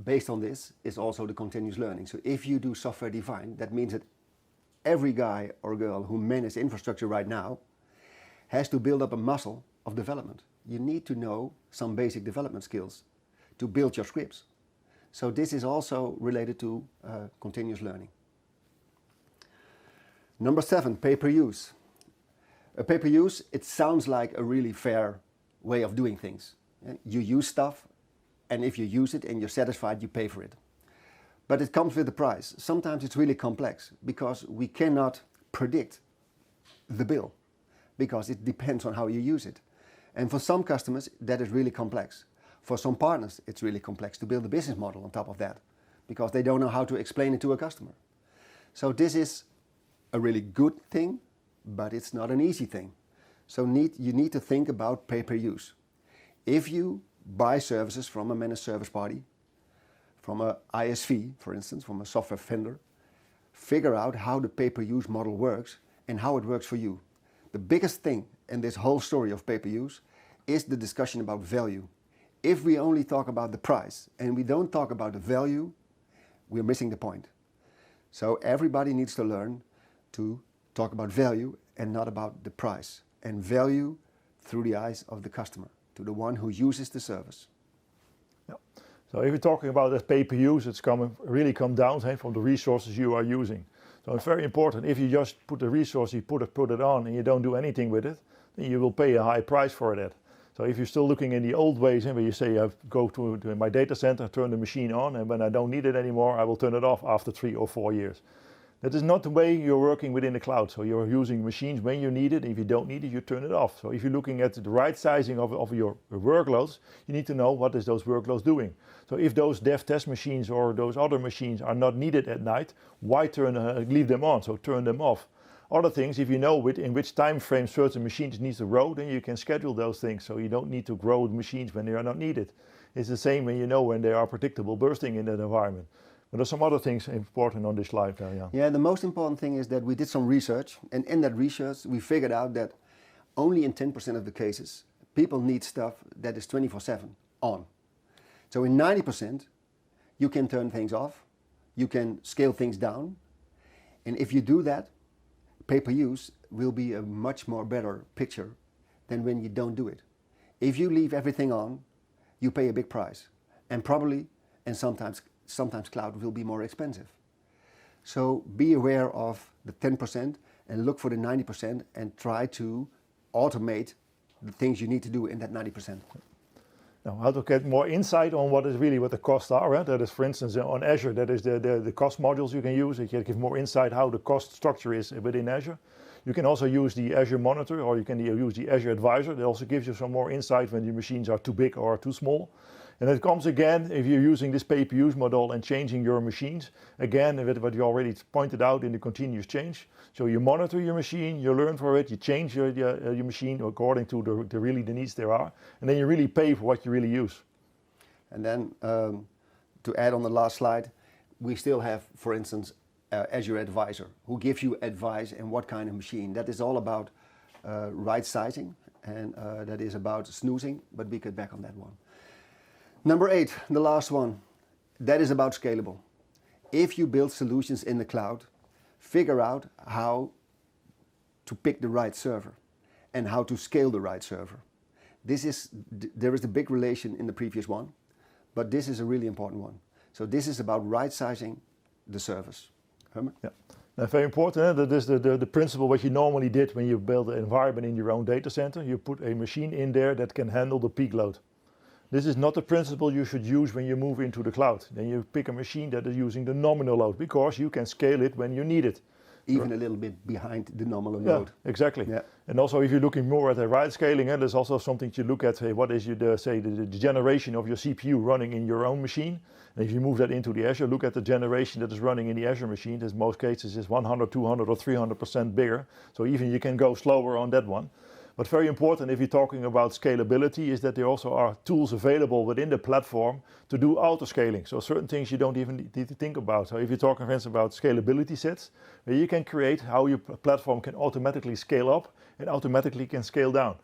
based on this is also the continuous learning. So if you do software-defined, that means that every guy or girl who manages infrastructure right now has to build up a muscle of development. You need to know some basic development skills to build your scripts. So this is also related to continuous learning. Number 7, pay-per-use. Pay-per-use, it sounds like a really fair way of doing things. You use stuff, and if you use it and you're satisfied, you pay for it. But it comes with a price. Sometimes it's really complex because we cannot predict the bill because it depends on how you use it. And for some customers, that is really complex. For some partners, it's really complex to build a business model on top of that because they don't know how to explain it to a customer. So this is a really good thing, but it's not an easy thing. So you need to think about pay-per-use. If you buy services from a managed service party, from a ISV, for instance, from a software vendor, figure out how the pay-per-use model works and how it works for you. The biggest thing in this whole story of pay-per-use is the discussion about value. If we only talk about the price and we don't talk about the value, we're missing the point. So everybody needs to learn to talk about value and not about the price, and value through the eyes of the customer, to the one who uses the service. Yeah. So if you're talking about that pay-per-use, it's really come down from the resources you are using. So it's very important. If you just put the resource, you put it on, and you don't do anything with it, then you will pay a high price for that. So if you're still looking in the old ways, where you say, I go to my data center, turn the machine on, and when I don't need it anymore, I will turn it off after 3 or 4 years. That is not the way you're working within the cloud. So you're using machines when you need it. If you don't need it, you turn it off. So if you're looking at the right sizing of your workloads, you need to know what is those workloads doing. So if those dev test machines or those other machines are not needed at night, why leave them on? So turn them off. Other things, if you know in which time frame certain machines need to grow, then you can schedule those things. So you don't need to grow machines when they are not needed. It's the same when you know when they are predictable bursting in that environment. But there's some other things important on this slide there, yeah. Yeah, the most important thing is that we did some research, and in that research we figured out that only in 10% of the cases people need stuff that is 24/7 on. So in 90% you can turn things off, you can scale things down, and if you do that, pay-per-use will be a much more better picture than when you don't do it. If you leave everything on, you pay a big price, and probably, and sometimes cloud will be more expensive. So be aware of the 10% and look for the 90% and try to automate the things you need to do in that 90%. Now, how to get more insight on what the costs are. Right? That is, for instance, on Azure, that is the cost modules you can use. You can give more insight how the cost structure is within Azure. You can also use the Azure Monitor, or you can use the Azure Advisor. That also gives you some more insight when your machines are too big or too small. And it comes again, if you're using this pay-per-use model and changing your machines, again, with what you already pointed out in the continuous change. So you monitor your machine, you learn for it, you change your machine according to the needs there are, and then you really pay for what you really use. And then to add on the last slide, we still have, for instance, Azure Advisor, who gives you advice in what kind of machine. That is all about right sizing, and that is about snoozing, but we get back on that one. Number 8, the last one, that is about scalable. If you build solutions in the cloud, figure out how to pick the right server and how to scale the right server. There is a big relation in the previous one, but this is a really important one. So this is about right sizing the service. Herman? Yeah. Now, very important, that is the principle what you normally did when you build an environment in your own data center. You put a machine in there that can handle the peak load. This is not the principle you should use when you move into the cloud. Then you pick a machine that is using the nominal load, because you can scale it when you need it. Even a little bit behind the nominal load. Yeah, exactly. Yeah. And also, if you're looking more at the right scaling, there's also something to look at. Hey, what is the generation of your CPU running in your own machine? And if you move that into the Azure, look at the generation that is running in the Azure machine. In most cases, is 100, 200, or 300% bigger. So even you can go slower on that one. But very important, if you're talking about scalability, is that there also are tools available within the platform to do auto-scaling. So certain things you don't even need to think about. So if you're talking, for instance, about scalability sets, where you can create how your platform can automatically scale up and automatically can scale down.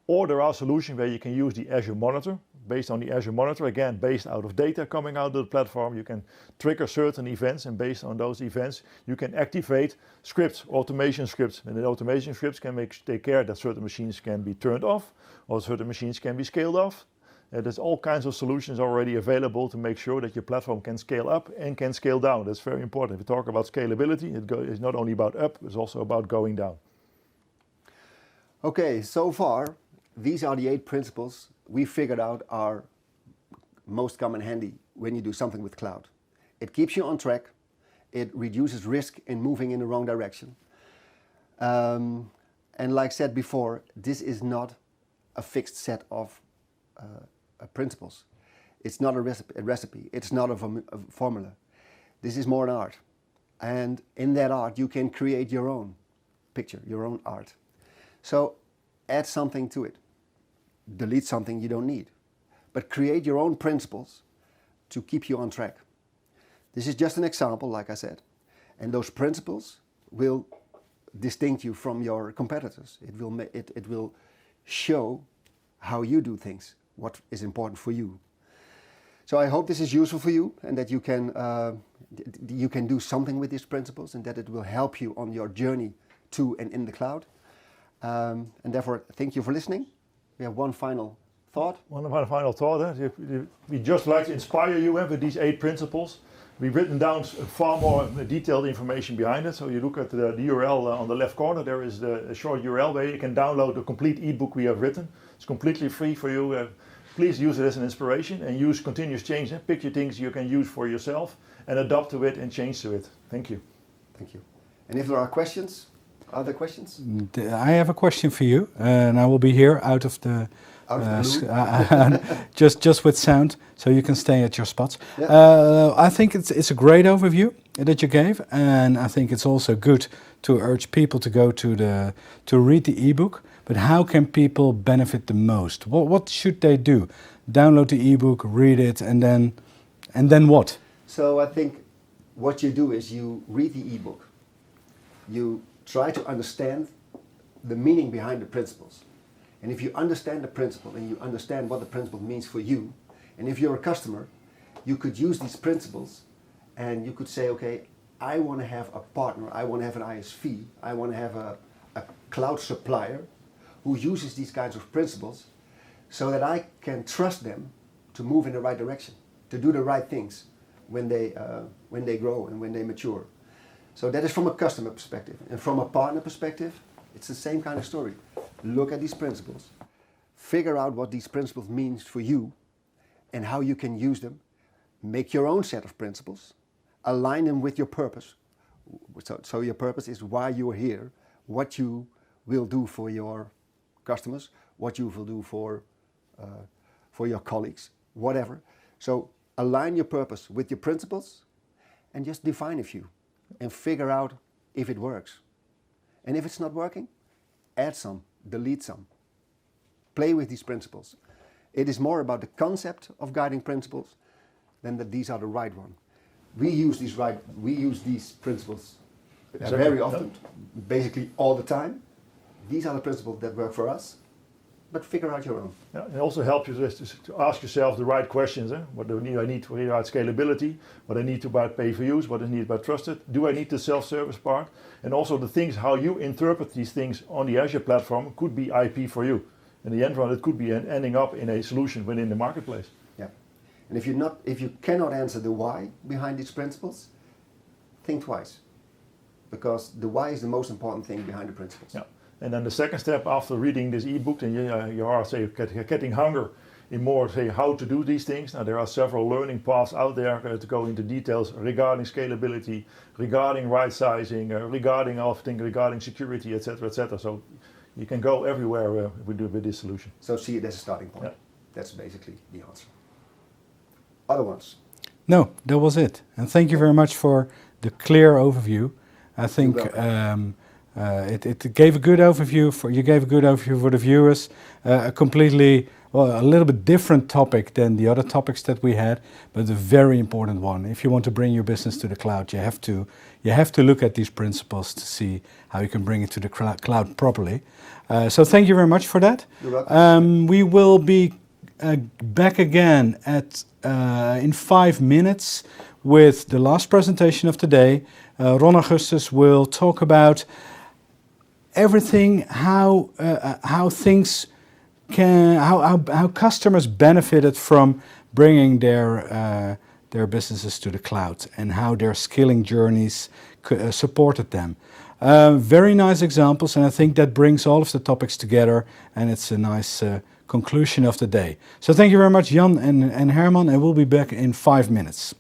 Or there are solutions where you can use the Azure Monitor. Based on the Azure Monitor, again, based out of data coming out of the platform, you can trigger certain events, and based on those events, you can activate scripts, automation scripts. And the automation scripts can take care that certain machines can be turned off, or certain machines can be scaled off. There's all kinds of solutions already available to make sure that your platform can scale up and can scale down. That's very important. If we talk about scalability, it's not only about up, it's also about going down. Okay, so far, these are the 8 principles we figured out are most common handy when you do something with cloud. It keeps you on track, it reduces risk in moving in the wrong direction. And like said before, this is not a fixed set of principles. It's not a recipe. It's not a formula. This is more an art. And in that art, you can create your own picture, your own art. So add something to it. Delete something you don't need. But create your own principles to keep you on track. This is just an example, like I said. And those principles will distinct you from your competitors. It will show how you do things, what is important for you. So I hope this is useful for you, and that you can do something with these principles, and that it will help you on your journey to and in the cloud. And therefore, thank you for listening. We have one final thought? One final thought. We just like to inspire you with these 8 principles. We've written down far more detailed information behind it. So you look at the URL on the left corner. There is a short URL where you can download the complete ebook we have written. It's completely free for you. Please use it as an inspiration and use continuous change. Pick your things you can use for yourself and adapt to it and change to it. Thank you. Thank you. And if there are questions, other questions? I have a question for you, and I will be here out of the just with sound, so you can stay at your spots. Yeah. I think it's a great overview that you gave, and I think it's also good to urge people to go to read the ebook. But how can people benefit the most? What should they do? Download the ebook, read it, and then what? So I think what you do is you read the ebook. You try to understand the meaning behind the principles. And if you understand the principle and you understand what the principle means for you, and if you're a customer, you could use these principles and you could say, okay, I want to have a partner, I want to have an ISV, I want to have a cloud supplier who uses these kinds of principles so that I can trust them to move in the right direction, to do the right things when they grow and when they mature. So that is from a customer perspective. And from a partner perspective, it's the same kind of story. Look at these principles, figure out what these principles mean for you and how you can use them, make your own set of principles, align them with your purpose. So your purpose is why you are here, what you will do for your customers, what you will do for your colleagues, whatever. So align your purpose with your principles and just define a few and figure out if it works. And if it's not working, add some, delete some. Play with these principles. It is more about the concept of guiding principles than that these are the right one. We use these principles very often, basically all the time. These are the principles that work for us, but figure out your own. Yeah, it also helps you to ask yourself the right questions. What do I need for about scalability? What I need about pay for use? What I need about trusted? Do I need the self-service part? And also the things, how you interpret these things on the Azure platform could be IP for you. In the end run, it could be ending up in a solution within the marketplace. Yeah, and if you cannot answer the why behind these principles, think twice, because the why is the most important thing behind the principles. Yeah. And then the second step after reading this ebook, and you are getting hunger in more how to do these things. Now there are several learning paths out there to go into details regarding scalability, regarding right sizing, regarding security, etc., etc. So you can go everywhere with this solution. So see it as a starting point. Yeah. That's basically the answer. Other ones? No, that was it. And thank you very much for the clear overview. I think it gave a good overview you gave a good overview for the viewers. A little bit different topic than the other topics that we had, but a very important one. If you want to bring your business to the cloud, you have to look at these principles to see how you can bring it to the cloud properly. So thank you very much for that. You're welcome. We will be back again in 5 minutes with the last presentation of today. Ron Augustus will talk about everything, how customers benefited from bringing their businesses to the cloud and how their scaling journeys supported them. Very nice examples, and I think that brings all of the topics together, and it's a nice conclusion of the day. So thank you very much, Jan and Herman, and we'll be back in 5 minutes.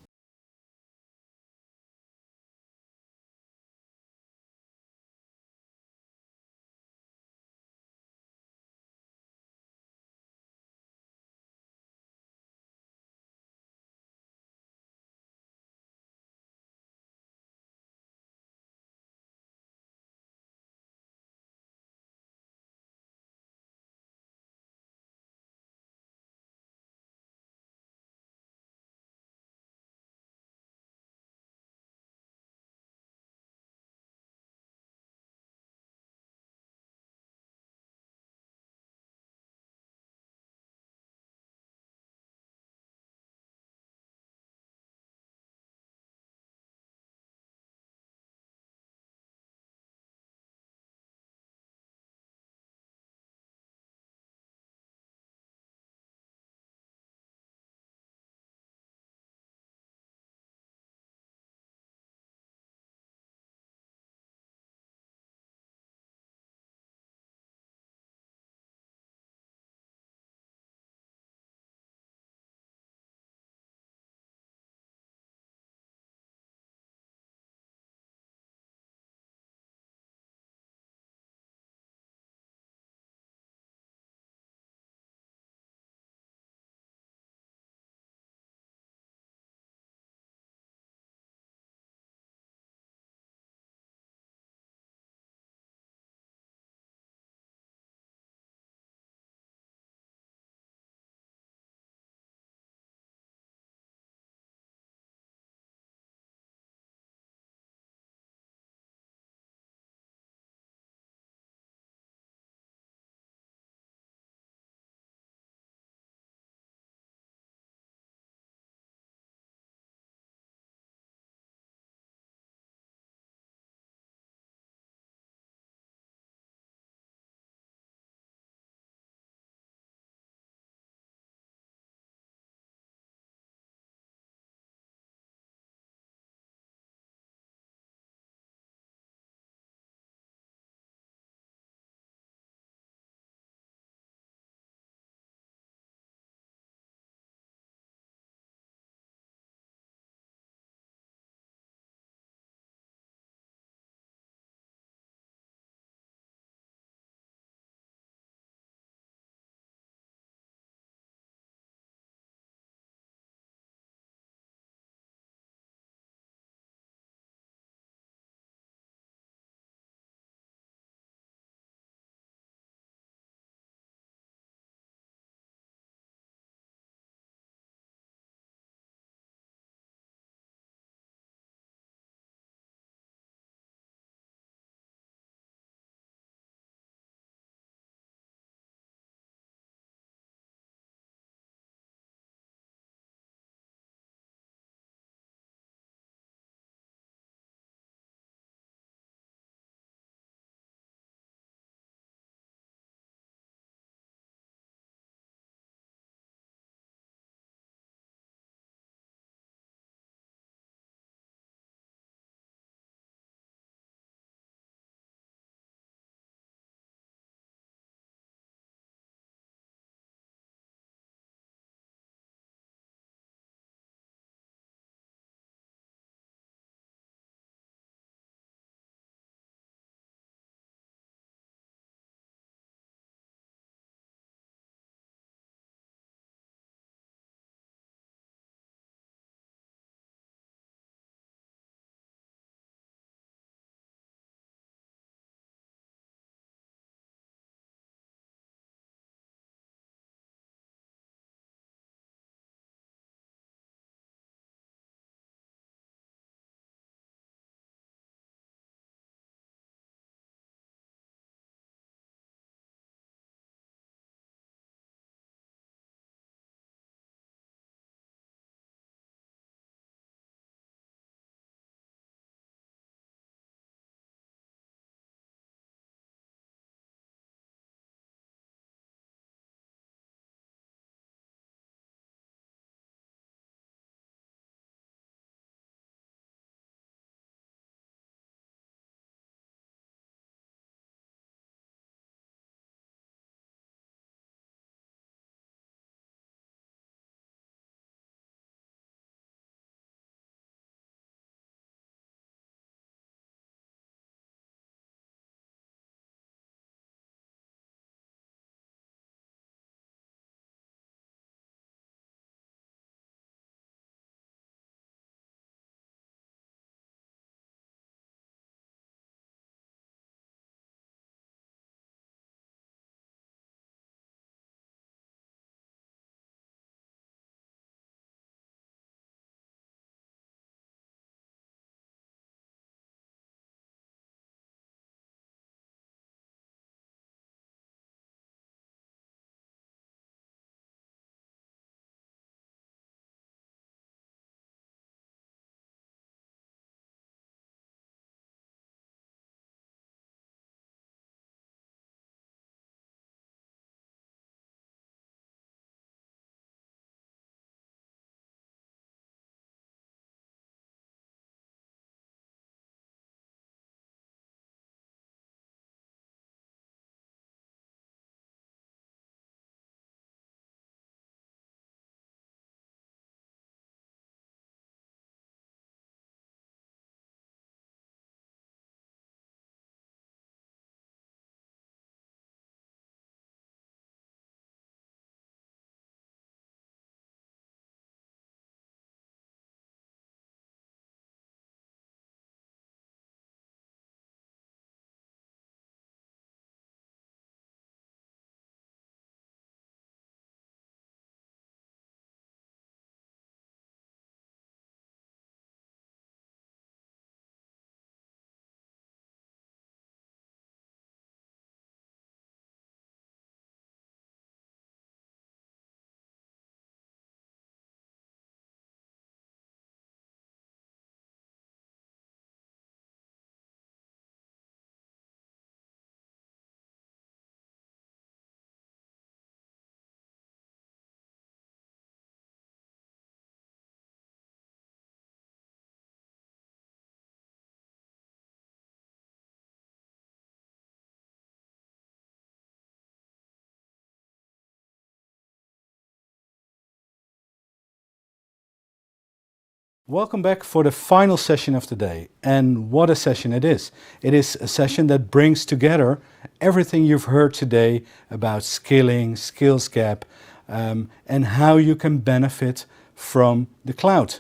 Welcome back for the final session of the day. And what a session it is. It is a session that brings together everything you've heard today about skilling, skills gap, and how you can benefit from the cloud.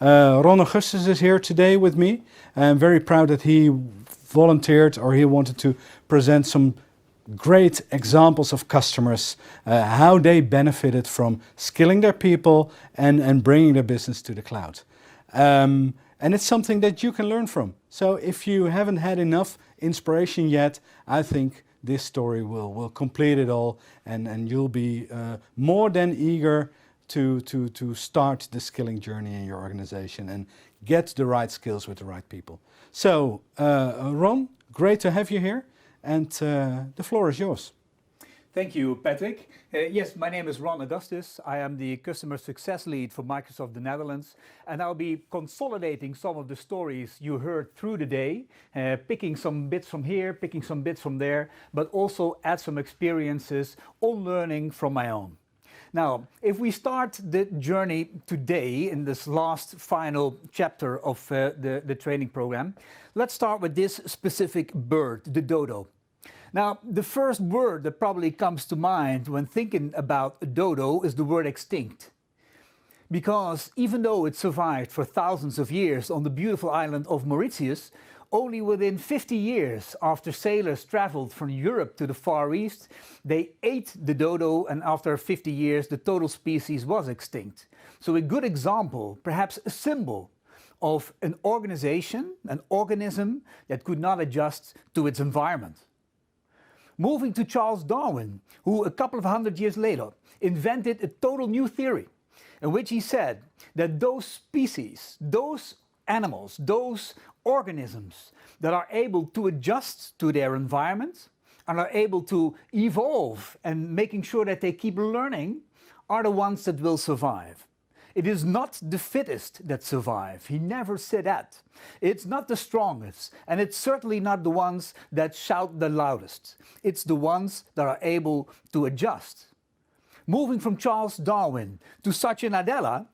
Ron Augustus is here today with me. I'm very proud that he volunteered, or he wanted to present some great examples of customers, how they benefited from skilling their people and bringing their business to the cloud. And it's something that you can learn from. So if you haven't had enough inspiration yet, I think this story will complete it all, and you'll be more than eager to start the skilling journey in your organization and get the right skills with the right people. So Ron, great to have you here, and the floor is yours. Thank you, Patrick. Yes, my name is Ron Augustus. I am the Customer Success Lead for Microsoft the Netherlands, and I'll be consolidating some of the stories you heard through the day, picking some bits from here, picking some bits from there, but also add some experiences on learning from my own. Now, if we start the journey today in this last final chapter of the training program, let's start with this specific bird, the dodo. Now, the first word that probably comes to mind when thinking about a dodo is the word extinct. Because even though it survived for thousands of years on the beautiful island of Mauritius, only within 50 years after sailors traveled from Europe to the Far East, they ate the dodo, and after 50 years the total species was extinct. So a good example, perhaps a symbol, of an organization, an organism that could not adjust to its environment. Moving to Charles Darwin, who a couple of hundred years later invented a total new theory in which he said that those species, those animals, those organisms that are able to adjust to their environment and are able to evolve and making sure that they keep learning are the ones that will survive. It is not the fittest that survive. He never said that. It's not the strongest, and it's certainly not the ones that shout the loudest. It's the ones that are able to adjust. Moving from Charles Darwin to Satya Nadella,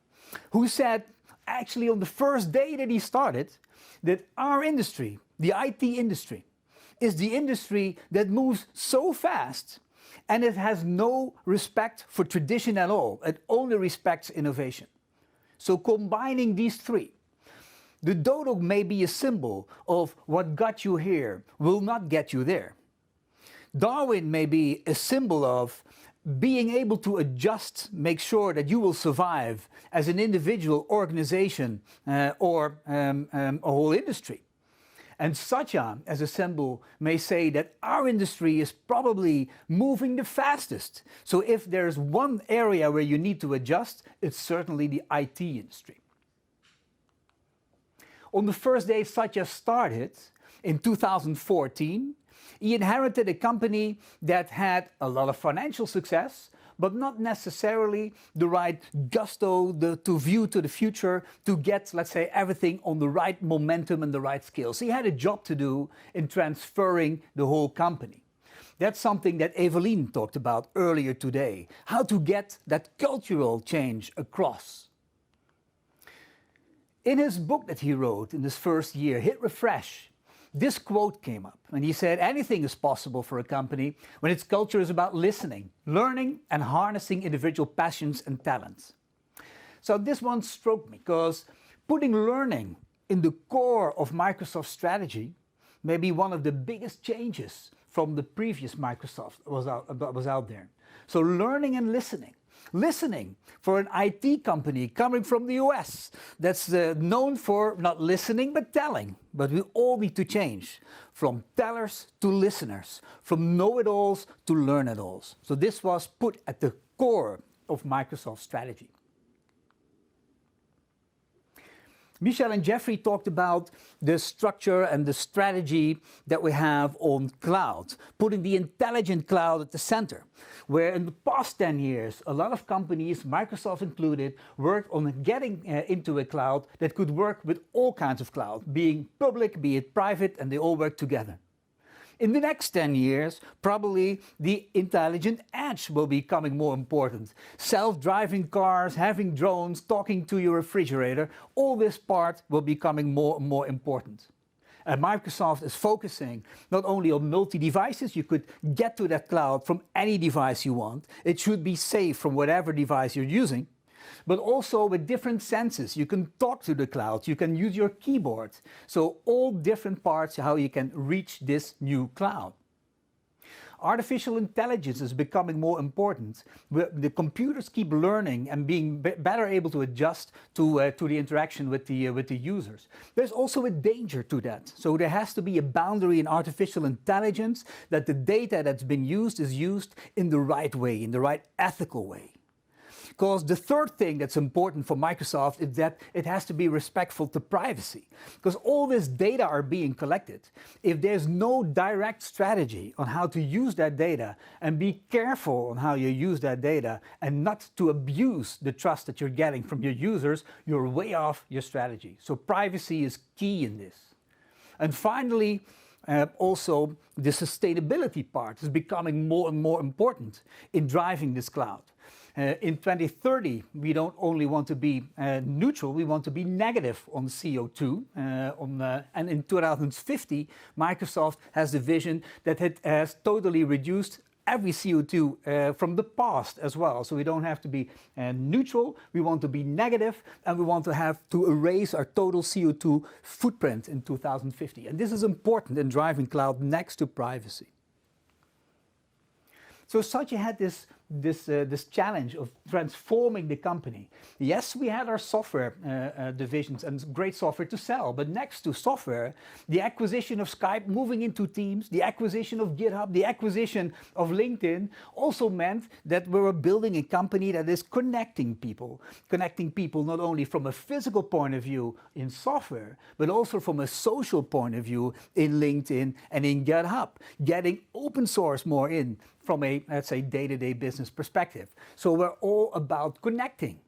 who said, actually on the first day that he started, that our industry, the IT industry, is the industry that moves so fast and it has no respect for tradition at all. It only respects innovation. So combining these three, the dodo may be a symbol of what got you here will not get you there. Darwin may be a symbol of being able to adjust, make sure that you will survive as an individual, organization, or a whole industry. And Satya, as a symbol, may say that our industry is probably moving the fastest. So if there's one area where you need to adjust, it's certainly the IT industry. On the first day Satya started, in 2014, he inherited a company that had a lot of financial success, but not necessarily the right gusto to view to the future to get, let's say, everything on the right momentum and the right skills. He had a job to do in transferring the whole company. That's something that Evelyn talked about earlier today, how to get that cultural change across. In his book that he wrote in his first year, Hit Refresh, this quote came up, and he said, anything is possible for a company when its culture is about listening, learning, and harnessing individual passions and talents. So this one struck me, because putting learning in the core of Microsoft's strategy may be one of the biggest changes from the previous Microsoft was out there. So learning and listening. Listening for an IT company coming from the US that's known for not listening but telling. But we all need to change from tellers to listeners, from know-it-alls to learn-it-alls. So this was put at the core of Microsoft's strategy. Michel and Jeffrey talked about the structure and the strategy that we have on cloud, putting the intelligent cloud at the center, where in the past 10 years, a lot of companies, Microsoft included, worked on getting into a cloud that could work with all kinds of cloud, being public, be it private, and they all work together. In the next 10 years, probably the intelligent edge will be becoming more important. Self-driving cars, having drones, talking to your refrigerator, all this part will be becoming more and more important. And Microsoft is focusing not only on multi-devices, you could get to that cloud from any device you want. It should be safe from whatever device you're using. But also with different senses. You can talk to the cloud, you can use your keyboard. So all different parts how you can reach this new cloud. Artificial intelligence is becoming more important. The computers keep learning and being better able to adjust to the interaction with the users. There's also a danger to that. So there has to be a boundary in artificial intelligence that the data that's been used is used in the right way, in the right ethical way. Because the third thing that's important for Microsoft is that it has to be respectful to privacy. Because all this data are being collected. If there's no direct strategy on how to use that data and be careful on how you use that data and not to abuse the trust that you're getting from your users, you're way off your strategy. So privacy is key in this. And finally, also the sustainability part is becoming more and more important in driving this cloud. In 2030, we don't only want to be neutral, we want to be negative on CO2. And in 2050, Microsoft has the vision that it has totally reduced every CO2 from the past as well. So we don't have to be neutral, we want to be negative, and we want to have to erase our total CO2 footprint in 2050. And this is important in driving cloud next to privacy. So Satya had this challenge of transforming the company. Yes, we had our software divisions and great software to sell, but next to software, the acquisition of Skype, moving into Teams, the acquisition of GitHub, the acquisition of LinkedIn also meant that we were building a company that is connecting people not only from a physical point of view in software, but also from a social point of view in LinkedIn and in GitHub, getting open source more in from a, let's say, day-to-day business perspective. So we're all about connecting.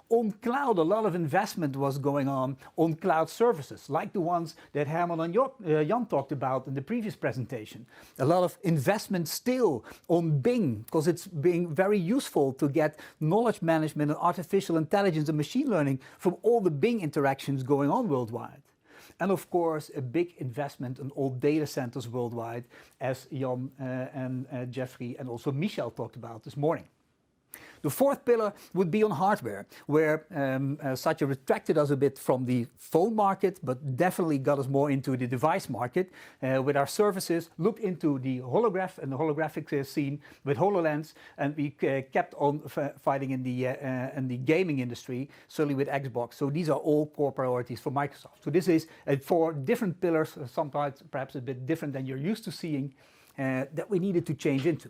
On cloud, a lot of investment was going on cloud services, like the ones that Herman and Jan talked about in the previous presentation. A lot of investment still on Bing, because it's being very useful to get knowledge management and artificial intelligence and machine learning from all the Bing interactions going on worldwide. And of course, a big investment in all data centers worldwide, as Jan and Jeffrey and also Michel talked about this morning. The fourth pillar would be on hardware, where Satya retracted us a bit from the phone market, but definitely got us more into the device market with our services, looked into the holograph and the holographic scene with HoloLens, and we kept on fighting in the gaming industry, certainly with Xbox. So these are all core priorities for Microsoft. So this is 4 different pillars, sometimes perhaps a bit different than you're used to seeing, that we needed to change into.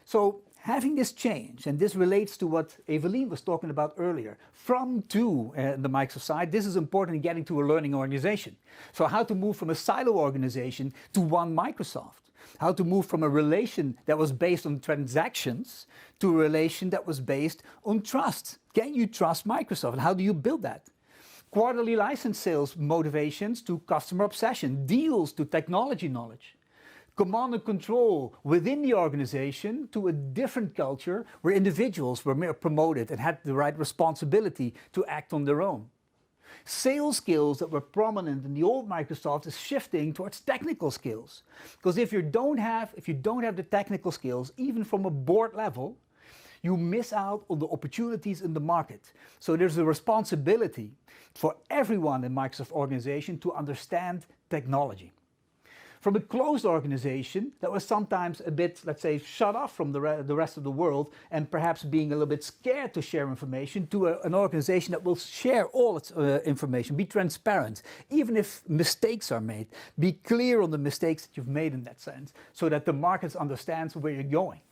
So having this change, and this relates to what Evelien was talking about earlier, from to the Microsoft side, this is important in getting to a learning organization. So how to move from a silo organization to one Microsoft. How to move from a relation that was based on transactions to a relation that was based on trust. Can you trust Microsoft? And how do you build that? Quarterly license sales motivations to customer obsession, deals to technology knowledge. Command and control within the organization to a different culture where individuals were promoted and had the right responsibility to act on their own. Sales skills that were prominent in the old Microsoft is shifting towards technical skills. Because if you don't have the technical skills, even from a board level, you miss out on the opportunities in the market. So there's a responsibility for everyone in Microsoft organization to understand technology. From a closed organization that was sometimes a bit, let's say, shut off from the rest of the world and perhaps being a little bit scared to share information, to an organization that will share all its information, be transparent, even if mistakes are made. Be clear on the mistakes that you've made in that sense, so that the market understands where you're going.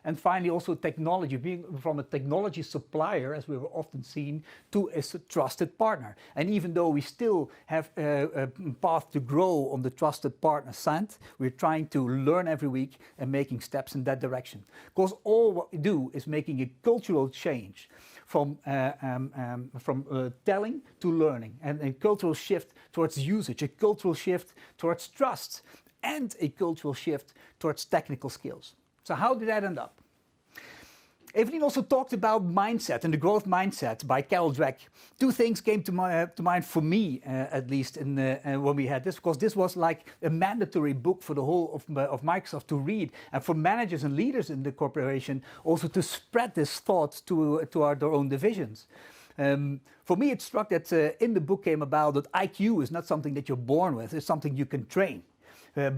And finally, also technology, being from a technology supplier, as we were often seen, to a trusted partner. And even though we still have a path to grow on the trusted partner side, we're trying to learn every week and making steps in that direction. Because all what we do is making a cultural change from telling to learning, and a cultural shift towards usage, a cultural shift towards trust, and a cultural shift towards technical skills. So how did that end up? Evelyn also talked about mindset and the growth mindset by Carol Dweck. Two things came to mind for me, at least, when we had this, because this was like a mandatory book for the whole of Microsoft to read, and for managers and leaders in the corporation also to spread this thought to their own divisions. For me, it struck that in the book came about that IQ is not something that you're born with, it's something you can train.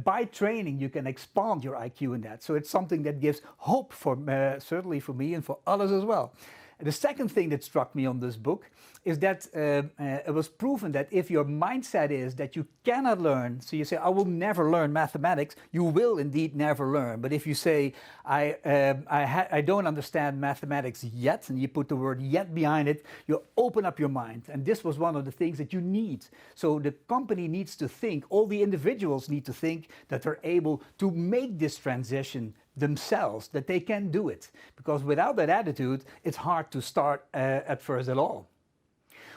By training, you can expand your IQ in that. So it's something that gives hope for certainly for me and for others as well. The second thing that struck me on this book is that it was proven that if your mindset is that you cannot learn, so you say, I will never learn mathematics, you will indeed never learn. But if you say, I don't understand mathematics yet, and you put the word yet behind it, you open up your mind. And this was one of the things that you need. So the company needs to think, all the individuals need to think that they're able to make this transition themselves, that they can do it. Because without that attitude, it's hard to start at first at all.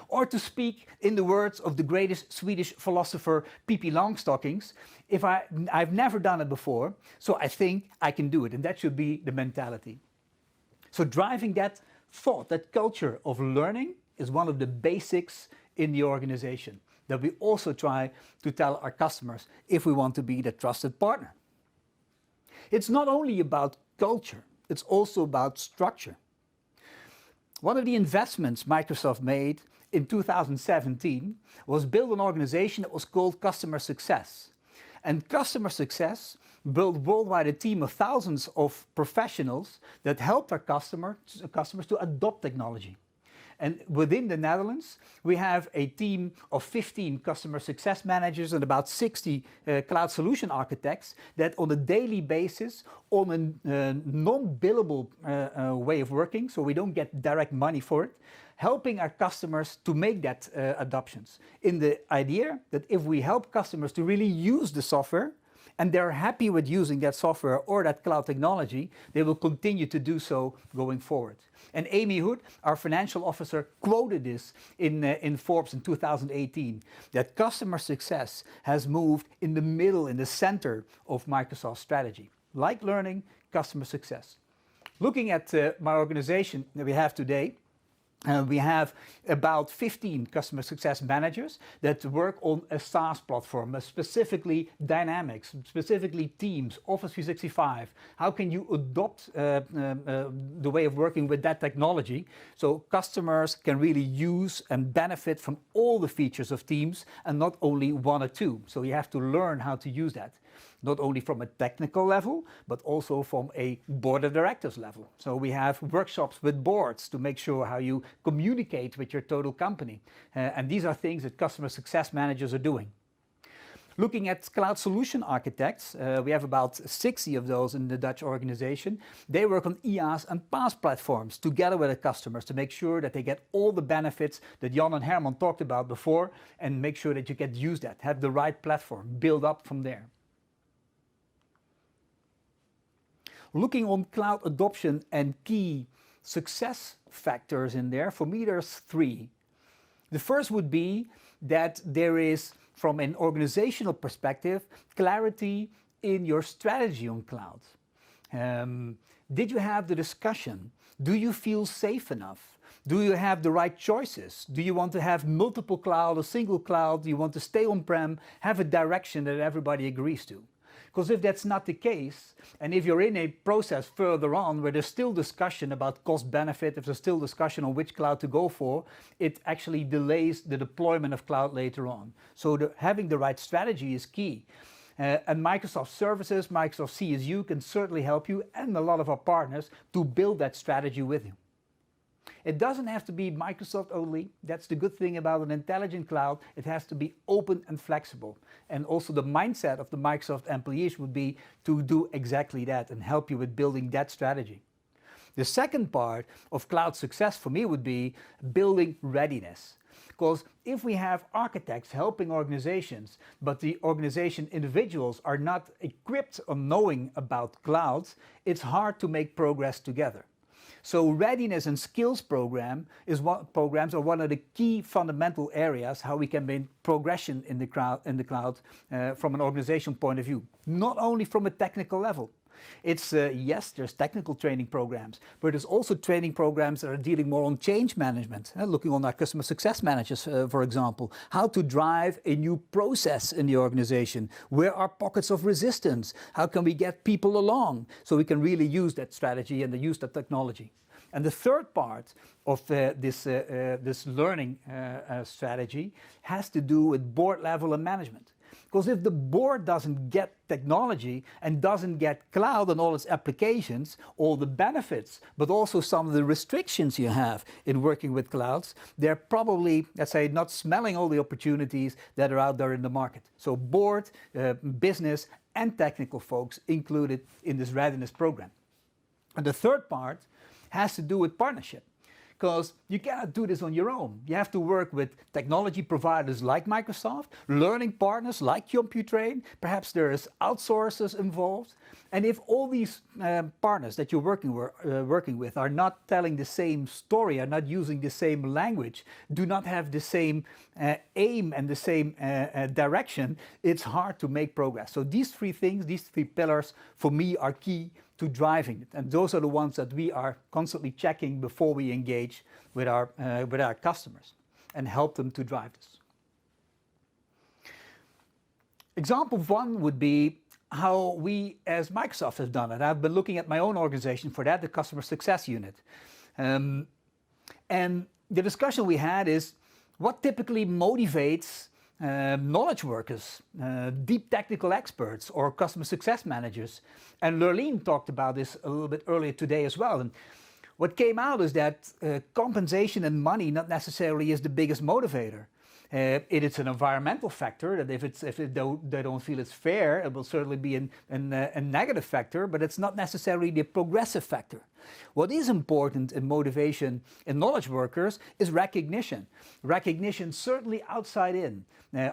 Or to speak in the words of the greatest Swedish philosopher Pippi Longstockings, I've never done it before, so I think I can do it. And that should be the mentality. So driving that thought, that culture of learning is one of the basics in the organization that we also try to tell our customers if we want to be the trusted partner. It's not only about culture, it's also about structure. One of the investments Microsoft made in 2017 was build an organization that was called Customer Success. And Customer Success built worldwide a team of thousands of professionals that helped our customers to adopt technology. And within the Netherlands, we have a team of 15 customer success managers and about 60 cloud solution architects that on a daily basis, on a non-billable way of working, so we don't get direct money for it, helping our customers to make that adoptions. In the idea that if we help customers to really use the software, and they're happy with using that software or that cloud technology, they will continue to do so going forward. And Amy Hood, our financial officer, quoted this in Forbes in 2018, that customer success has moved in the middle, in the center of Microsoft's strategy. Like learning, customer success. Looking at my organization that we have today, we have about 15 customer success managers that work on a SaaS platform, specifically Dynamics, specifically Teams, Office 365. How can you adopt the way of working with that technology so customers can really use and benefit from all the features of Teams and not only one or two. So you have to learn how to use that. Not only from a technical level, but also from a board of directors level. So we have workshops with boards to make sure how you communicate with your total company. And these are things that customer success managers are doing. Looking at cloud solution architects, we have about 60 of those in the Dutch organization. They work on IaaS and PaaS platforms together with the customers to make sure that they get all the benefits that Jan and Herman talked about before and make sure that you can use that, have the right platform, build up from there. Looking on cloud adoption and key success factors in there, for me there's three. The first would be that there is, from an organizational perspective, clarity in your strategy on cloud. Did you have the discussion? Do you feel safe enough? Do you have the right choices? Do you want to have multiple cloud, a single cloud? Do you want to stay on-prem, have a direction that everybody agrees to? Because if that's not the case, and if you're in a process further on where there's still discussion about cost benefit, if there's still discussion on which cloud to go for, it actually delays the deployment of cloud later on. So having the right strategy is key. And Microsoft Services, Microsoft CSU can certainly help you and a lot of our partners to build that strategy with you. It doesn't have to be Microsoft only. That's the good thing about an intelligent cloud. It has to be open and flexible. And also the mindset of the Microsoft employees would be to do exactly that and help you with building that strategy. The second part of cloud success for me would be building readiness. Because if we have architects helping organizations, but the organization individuals are not equipped on knowing about clouds, it's hard to make progress together. So readiness and skills programs are one of the key fundamental areas how we can make progression in the cloud from an organization point of view, not only from a technical level. It's yes, there's technical training programs, but there's also training programs that are dealing more on change management, looking on our customer success managers, for example, how to drive a new process in the organization, where are pockets of resistance, how can we get people along, so we can really use that strategy and use that technology. And the third part of this learning strategy has to do with board level and management. Because if the board doesn't get technology and doesn't get cloud and all its applications, all the benefits, but also some of the restrictions you have in working with clouds, they're probably, let's say, not smelling all the opportunities that are out there in the market. So board, business and technical folks included in this readiness program. And the third part has to do with partnership. Because you cannot do this on your own. You have to work with technology providers like Microsoft, learning partners like Computrain, perhaps there is outsourcers involved. And if all these partners that you're working with are not telling the same story, are not using the same language, do not have the same aim and the same direction, it's hard to make progress. So these three things, these three pillars, for me are key to driving it. And those are the ones that we are constantly checking before we engage with our customers and help them to drive this. Example one would be how we as Microsoft have done it. I've been looking at my own organization for that, the customer success unit. And the discussion we had is what typically motivates knowledge workers, deep technical experts or customer success managers. And Lurleen talked about this a little bit earlier today as well. And what came out is that compensation and money not necessarily is the biggest motivator. It is an environmental factor that if they don't feel it's fair, it will certainly be a negative factor, but it's not necessarily the progressive factor. What is important in motivation in knowledge workers is recognition. Recognition certainly outside in.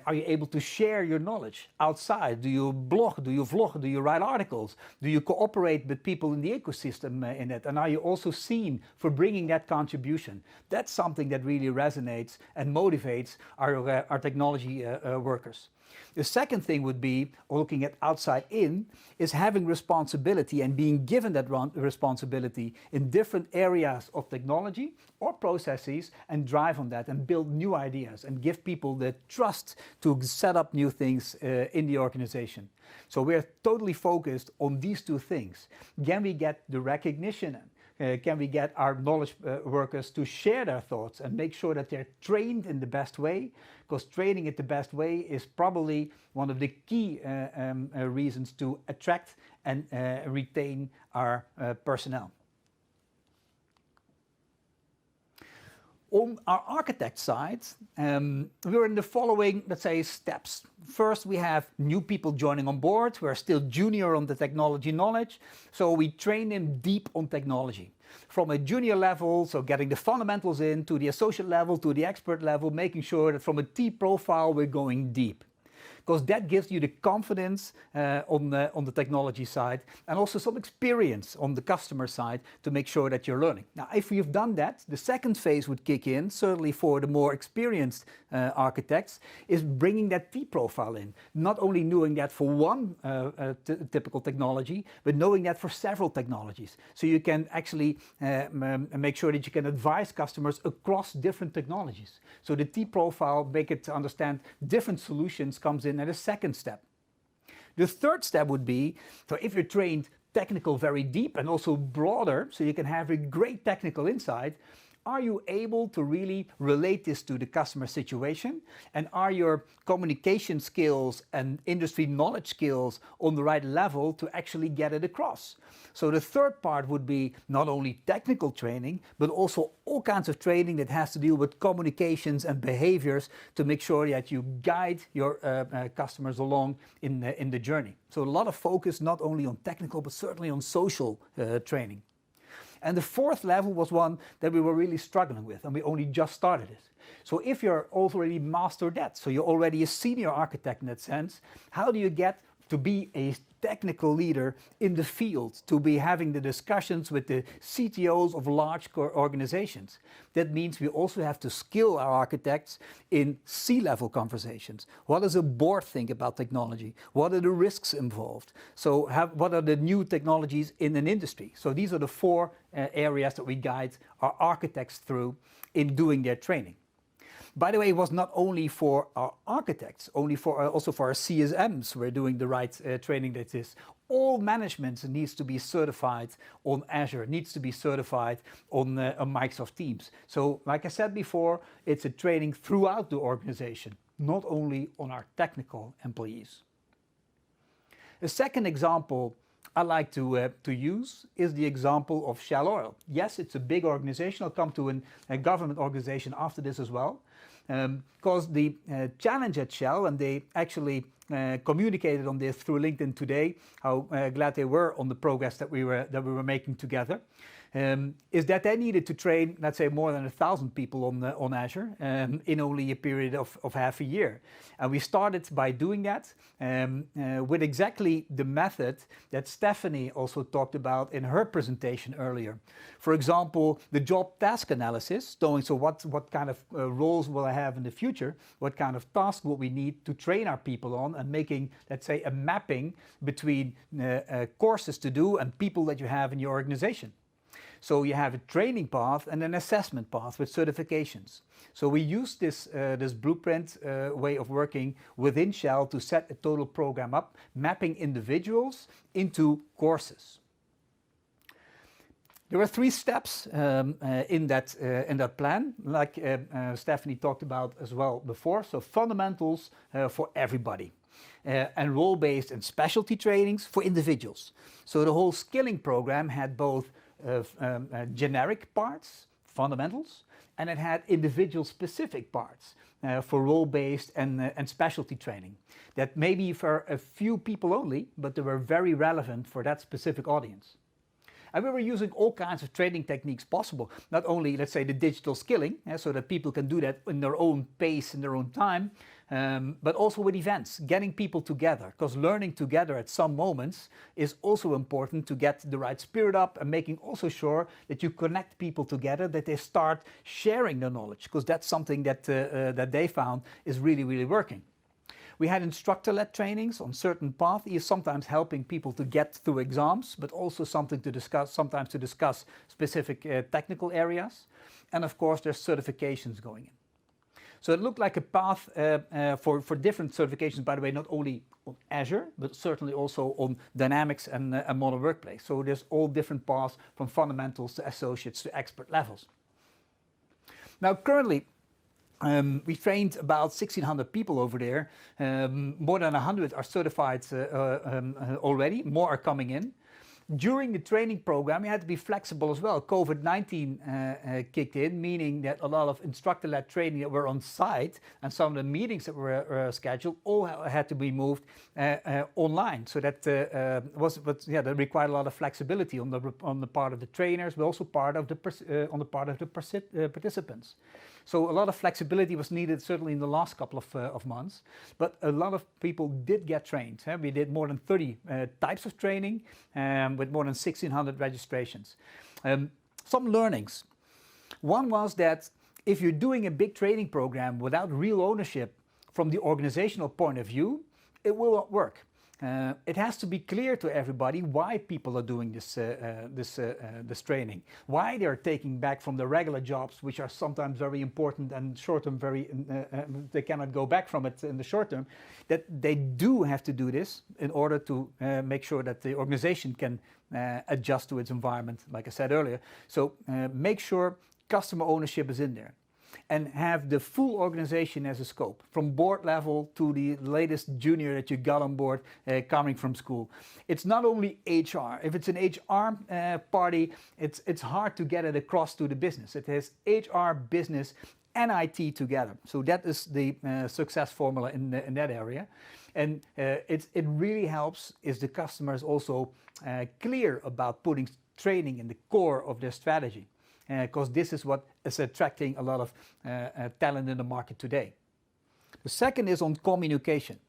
Are you able to share your knowledge outside? Do you blog? Do you vlog? Do you write articles? Do you cooperate with people in the ecosystem in it? And are you also seen for bringing that contribution? That's something that really resonates and motivates our technology workers. The second thing would be, looking at outside in, is having responsibility and being given that responsibility in different areas of technology or processes and drive on that and build new ideas and give people the trust to set up new things in the organization. So we're totally focused on these two things. Can we get the recognition? Can we get our knowledge workers to share their thoughts and make sure that they're trained in the best way? Because training it the best way is probably one of the key reasons to attract and retain our personnel. On our architect side, we're in the following, let's say, steps. First, we have new people joining on board who are still junior on the technology knowledge, so we train them deep on technology. From a junior level, so getting the fundamentals in, to the associate level, to the expert level, making sure that from a T profile we're going deep. Because that gives you the confidence on the technology side and also some experience on the customer side to make sure that you're learning. Now, if you've done that, the second phase would kick in, certainly for the more experienced architects, is bringing that T profile in. Not only knowing that for one typical technology, but knowing that for several technologies. So you can actually make sure that you can advise customers across different technologies. So the T profile, make it to understand different solutions, comes in at a second step. The third step would be, so if you're trained technical very deep and also broader, so you can have a great technical insight, are you able to really relate this to the customer situation? And are your communication skills and industry knowledge skills on the right level to actually get it across? So the third part would be not only technical training, but also all kinds of training that has to deal with communications and behaviors to make sure that you guide your customers along in the journey. So a lot of focus not only on technical, but certainly on social training. And the fourth level was one that we were really struggling with, and we only just started it. So if you're already mastered that, so you're already a senior architect in that sense, how do you get to be a technical leader in the field to be having the discussions with the CTOs of large organizations. That means we also have to skill our architects in C-level conversations. What does a board think about technology? What are the risks involved? So what are the new technologies in an industry? So these are the four areas that we guide our architects through in doing their training. By the way, it was not only for our architects, also for our CSMs, we're doing the right training that is. All management needs to be certified on Azure, needs to be certified on Microsoft Teams. So like I said before, it's a training throughout the organization, not only on our technical employees. A second example I like to use is the example of Shell Oil. Yes, it's a big organization. I'll come to a government organization after this as well. Because the challenge at Shell, and they actually communicated on this through LinkedIn today, how glad they were on the progress that we were making together, is that they needed to train, let's say, more than 1,000 people on Azure in only a period of half a year. And we started by doing that with exactly the method that Stephanie also talked about in her presentation earlier. For example, the job task analysis, so what kind of roles will I have in the future, what kind of tasks will we need to train our people on, and making, let's say, a mapping between courses to do and people that you have in your organization. So you have a training path and an assessment path with certifications. So we use this blueprint way of working within Shell to set a total program up, mapping individuals into courses. There were 3 steps in that plan, like Stephanie talked about as well before. So fundamentals for everybody, and role-based and specialty trainings for individuals. So the whole skilling program had both generic parts, fundamentals, and it had individual specific parts for role-based and specialty training that maybe for a few people only, but they were very relevant for that specific audience. And we were using all kinds of training techniques possible, not only, let's say, the digital skilling, so that people can do that in their own pace, in their own time, but also with events, getting people together, because learning together at some moments is also important to get the right spirit up, and making also sure that you connect people together, that they start sharing their knowledge, because that's something that they found is really, really working. We had instructor-led trainings on certain paths, sometimes helping people to get through exams, but also sometimes to discuss specific technical areas. And of course, there's certifications going in. So it looked like a path for different certifications, by the way, not only on Azure, but certainly also on Dynamics and Modern Workplace. So there's all different paths from fundamentals to associates to expert levels. Now, currently, we trained about 1,600 people over there. More than 100 are certified already. More are coming in. During the training program, we had to be flexible as well. COVID-19 kicked in, meaning that a lot of instructor-led training that were on site and some of the meetings that were scheduled all had to be moved online. So that that required a lot of flexibility on the part of the trainers, but also on the part of the participants. So a lot of flexibility was needed, certainly in the last couple of months, but a lot of people did get trained. We did more than 30 types of training with more than 1,600 registrations. Some learnings. One was that if you're doing a big training program without real ownership from the organizational point of view, it will not work. It has to be clear to everybody why people are doing this training, why they're taking back from the regular jobs, which are sometimes very important and short-term, they cannot go back from it in the short term, that they do have to do this in order to make sure that the organization can adjust to its environment, like I said earlier. So make sure customer ownership is in there, and have the full organization as a scope, from board level to the latest junior that you got on board coming from school. It's not only HR. If it's an HR party, it's hard to get it across to the business. It has HR, business, and IT together. So that is the success formula in that area. And it really helps if the customer is also clear about putting training in the core of their strategy. Because this is what is attracting a lot of talent in the market today. The second is on communication.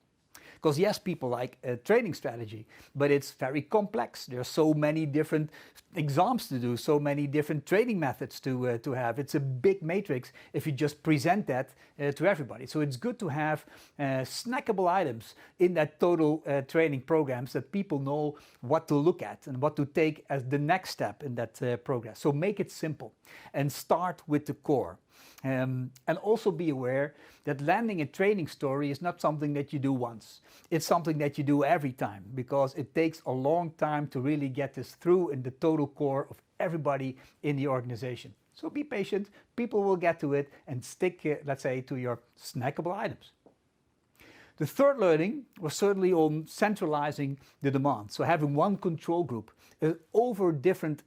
Because yes, people like a training strategy, but it's very complex. There are so many different exams to do, so many different training methods to have. It's a big matrix if you just present that to everybody. So it's good to have snackable items in that total training programs that people know what to look at and what to take as the next step in that progress. So make it simple and start with the core. And also be aware that landing a training story is not something that you do once. It's something that you do every time, because it takes a long time to really get this through in the total core of everybody in the organization. So be patient, people will get to it, and stick, let's say, to your snackable items. The third learning was certainly on centralizing the demand. So having one control group over different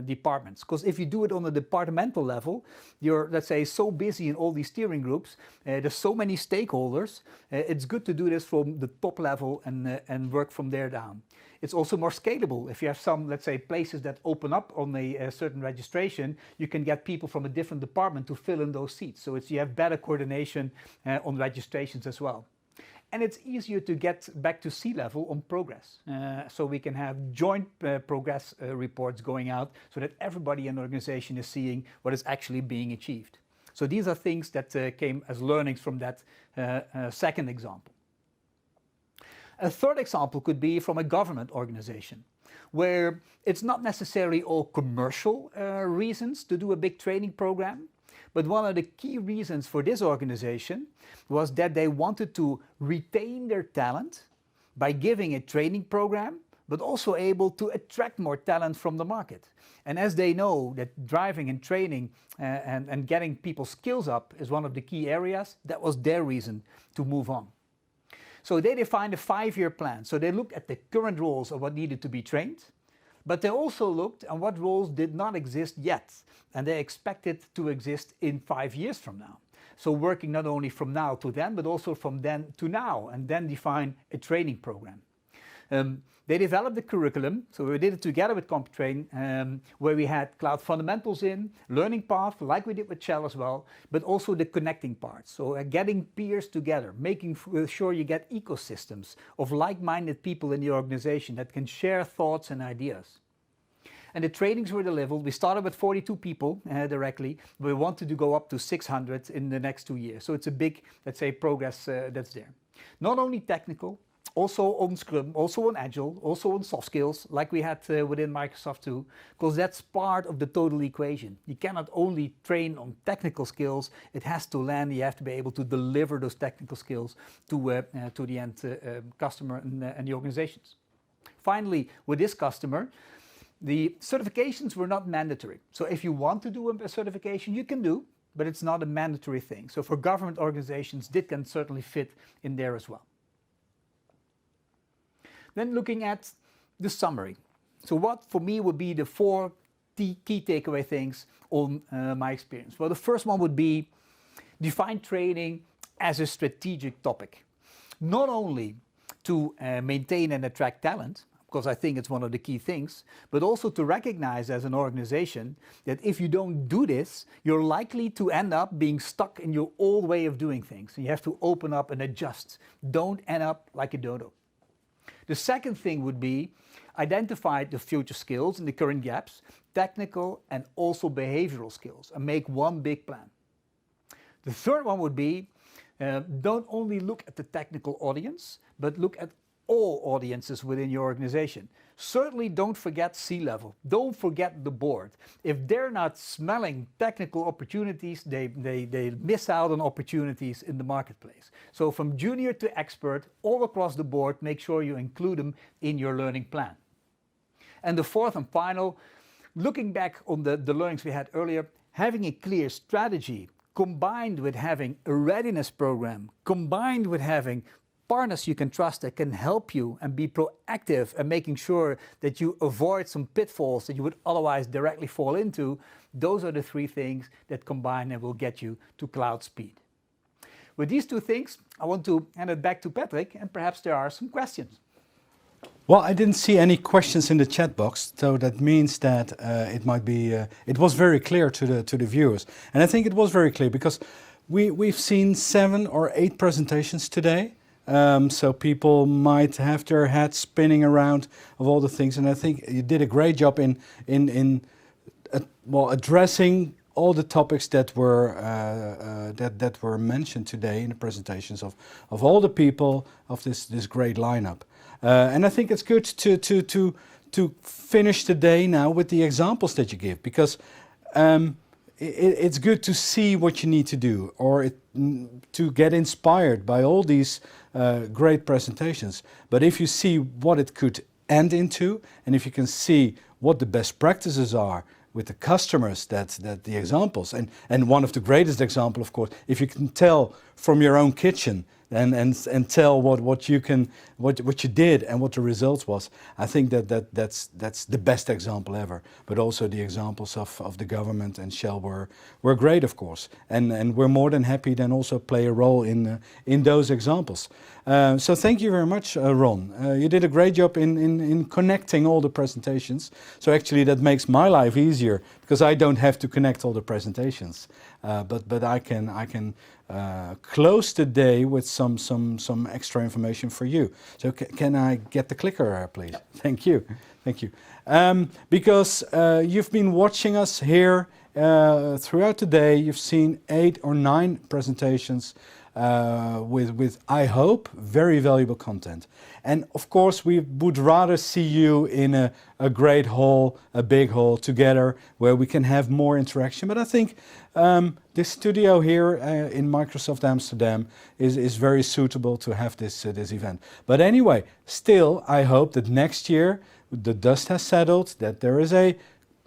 departments. Because if you do it on a departmental level, you're, let's say, so busy in all these steering groups, there's so many stakeholders, it's good to do this from the top level and work from there down. It's also more scalable. If you have some, let's say, places that open up on a certain registration, you can get people from a different department to fill in those seats. So you have better coordination on registrations as well. And it's easier to get back to sea level on progress. So we can have joint progress reports going out so that everybody in the organization is seeing what is actually being achieved. So these are things that came as learnings from that second example. A third example could be from a government organization, where it's not necessarily all commercial reasons to do a big training program. But one of the key reasons for this organization was that they wanted to retain their talent by giving a training program, but also able to attract more talent from the market. And as they know that driving and training and getting people's skills up is one of the key areas, that was their reason to move on. So they defined a 5-year plan. So they looked at the current roles of what needed to be trained, but they also looked at what roles did not exist yet, and they expected to exist in 5 years from now. So working not only from now to then, but also from then to now, and then define a training program. They developed the curriculum, so we did it together with Computrain, where we had cloud fundamentals in, learning path, like we did with Shell as well, but also the connecting parts. So getting peers together, making sure you get ecosystems of like-minded people in the organization that can share thoughts and ideas. And the trainings were delivered. We started with 42 people directly. We wanted to go up to 600 in the next 2 years. So it's a big, let's say, progress that's there. Not only technical, also on Scrum, also on Agile, also on soft skills, like we had within Microsoft too, because that's part of the total equation. You cannot only train on technical skills, it has to land, you have to be able to deliver those technical skills to the end customer and the organizations. Finally, with this customer, the certifications were not mandatory. So if you want to do a certification, you can do, but it's not a mandatory thing. So for government organizations, this can certainly fit in there as well. Then looking at the summary. So what for me would be the 4 key takeaway things on my experience? Well, the first one would be define training as a strategic topic. Not only to maintain and attract talent, because I think it's one of the key things, but also to recognize as an organization that if you don't do this, you're likely to end up being stuck in your old way of doing things. And you have to open up and adjust. Don't end up like a dodo. The second thing would be identify the future skills and the current gaps, technical and also behavioral skills, and make one big plan. The third one would be don't only look at the technical audience, but look at all audiences within your organization. Certainly don't forget C-level. Don't forget the board. If they're not smelling technical opportunities, they miss out on opportunities in the marketplace. So from junior to expert, all across the board, make sure you include them in your learning plan. And the fourth and final, looking back on the learnings we had earlier, having a clear strategy combined with having a readiness program, combined with having partners you can trust that can help you and be proactive and making sure that you avoid some pitfalls that you would otherwise directly fall into, those are the 3 things that combine and will get you to cloud speed. With these 2 things, I want to hand it back to Patrick, and perhaps there are some questions. Well, I didn't see any questions in the chat box, so that means that it might be. It was very clear to the viewers, and I think it was very clear because we've seen 7 or 8 presentations today. So people might have their heads spinning around of all the things. And I think you did a great job in addressing all the topics that were that were mentioned today in the presentations of all the people of this great lineup. And I think it's good to finish the day now with the examples that you give, because it's good to see what you need to do, or to get inspired by all these great presentations. But if you see what it could end into, and if you can see what the best practices are with the customers, that the examples, and one of the greatest example, of course, if you can tell from your own kitchen and tell what you did and what the results was, I think that's the best example ever. But also the examples of the government and Shell were great, of course, and we're more than happy then also play a role in those examples. So thank you very much, Ron. You did a great job in connecting all the presentations. So actually that makes my life easier, because I don't have to connect all the presentations, but I can close the day with some extra information for you. So can I get the clicker, please? Thank you. Because you've been watching us here throughout the day. You've seen 8 or 9 presentations with, I hope, very valuable content. And of course, we would rather see you in a great hall, a big hall together, where we can have more interaction. But I think this studio here in Microsoft Amsterdam is very suitable to have this event. But anyway, still, I hope that next year the dust has settled, that there is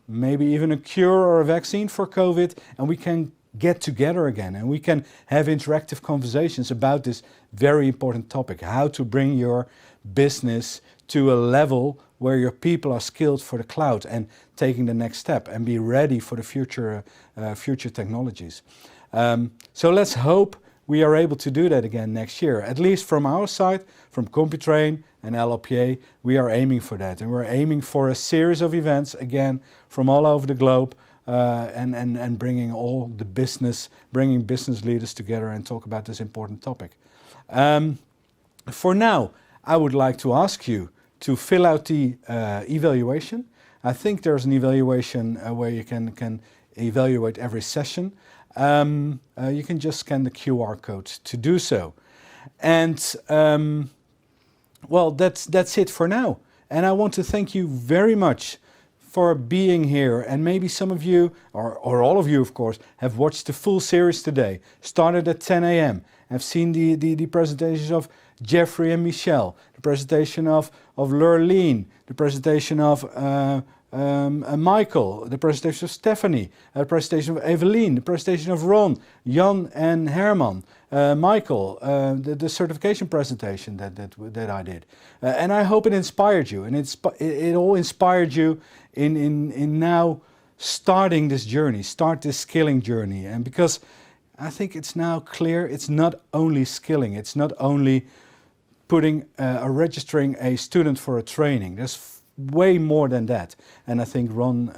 maybe even a cure or a vaccine for COVID, and we can get together again, and we can have interactive conversations about this very important topic: how to bring your business to a level where your people are skilled for the cloud and taking the next step and be ready for the future technologies. So let's hope we are able to do that again next year. At least from our side, from Computrain and LLPA, we are aiming for that, and we're aiming for a series of events again from all over the globe. And bringing business leaders together and talk about this important topic. For now, I would like to ask you to fill out the evaluation. I think there's an evaluation where you can evaluate every session. You can just scan the QR code to do so. And well, that's it for now. And I want to thank you very much for being here. And maybe some of you, or all of you of course, have watched the full series today. Started at 10 a.m. I've seen the presentations of Jeffrey and Michelle, the presentation of Lurleen, the presentation of Michael, the presentation of Stephanie, the presentation of Evelien, the presentation of Ron, Jan and Herman, Michael, the certification presentation that I did. And I hope it inspired you, and it all inspired you in now starting this journey, start this skilling journey. And because I think it's now clear, it's not only skilling, it's not only registering a student for a training. There's way more than that. And I think Ron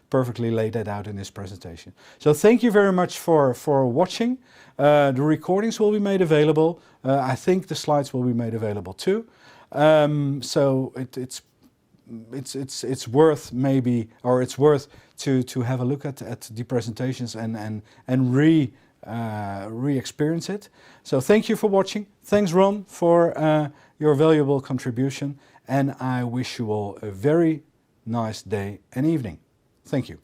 perfectly laid that out in his presentation. So thank you very much for watching. The recordings will be made available. I think the slides will be made available too. So it's worth to have a look at the presentations and re-experience it. So thank you for watching. Thanks, Ron, for your valuable contribution, and I wish you all a very nice day and evening. Thank you.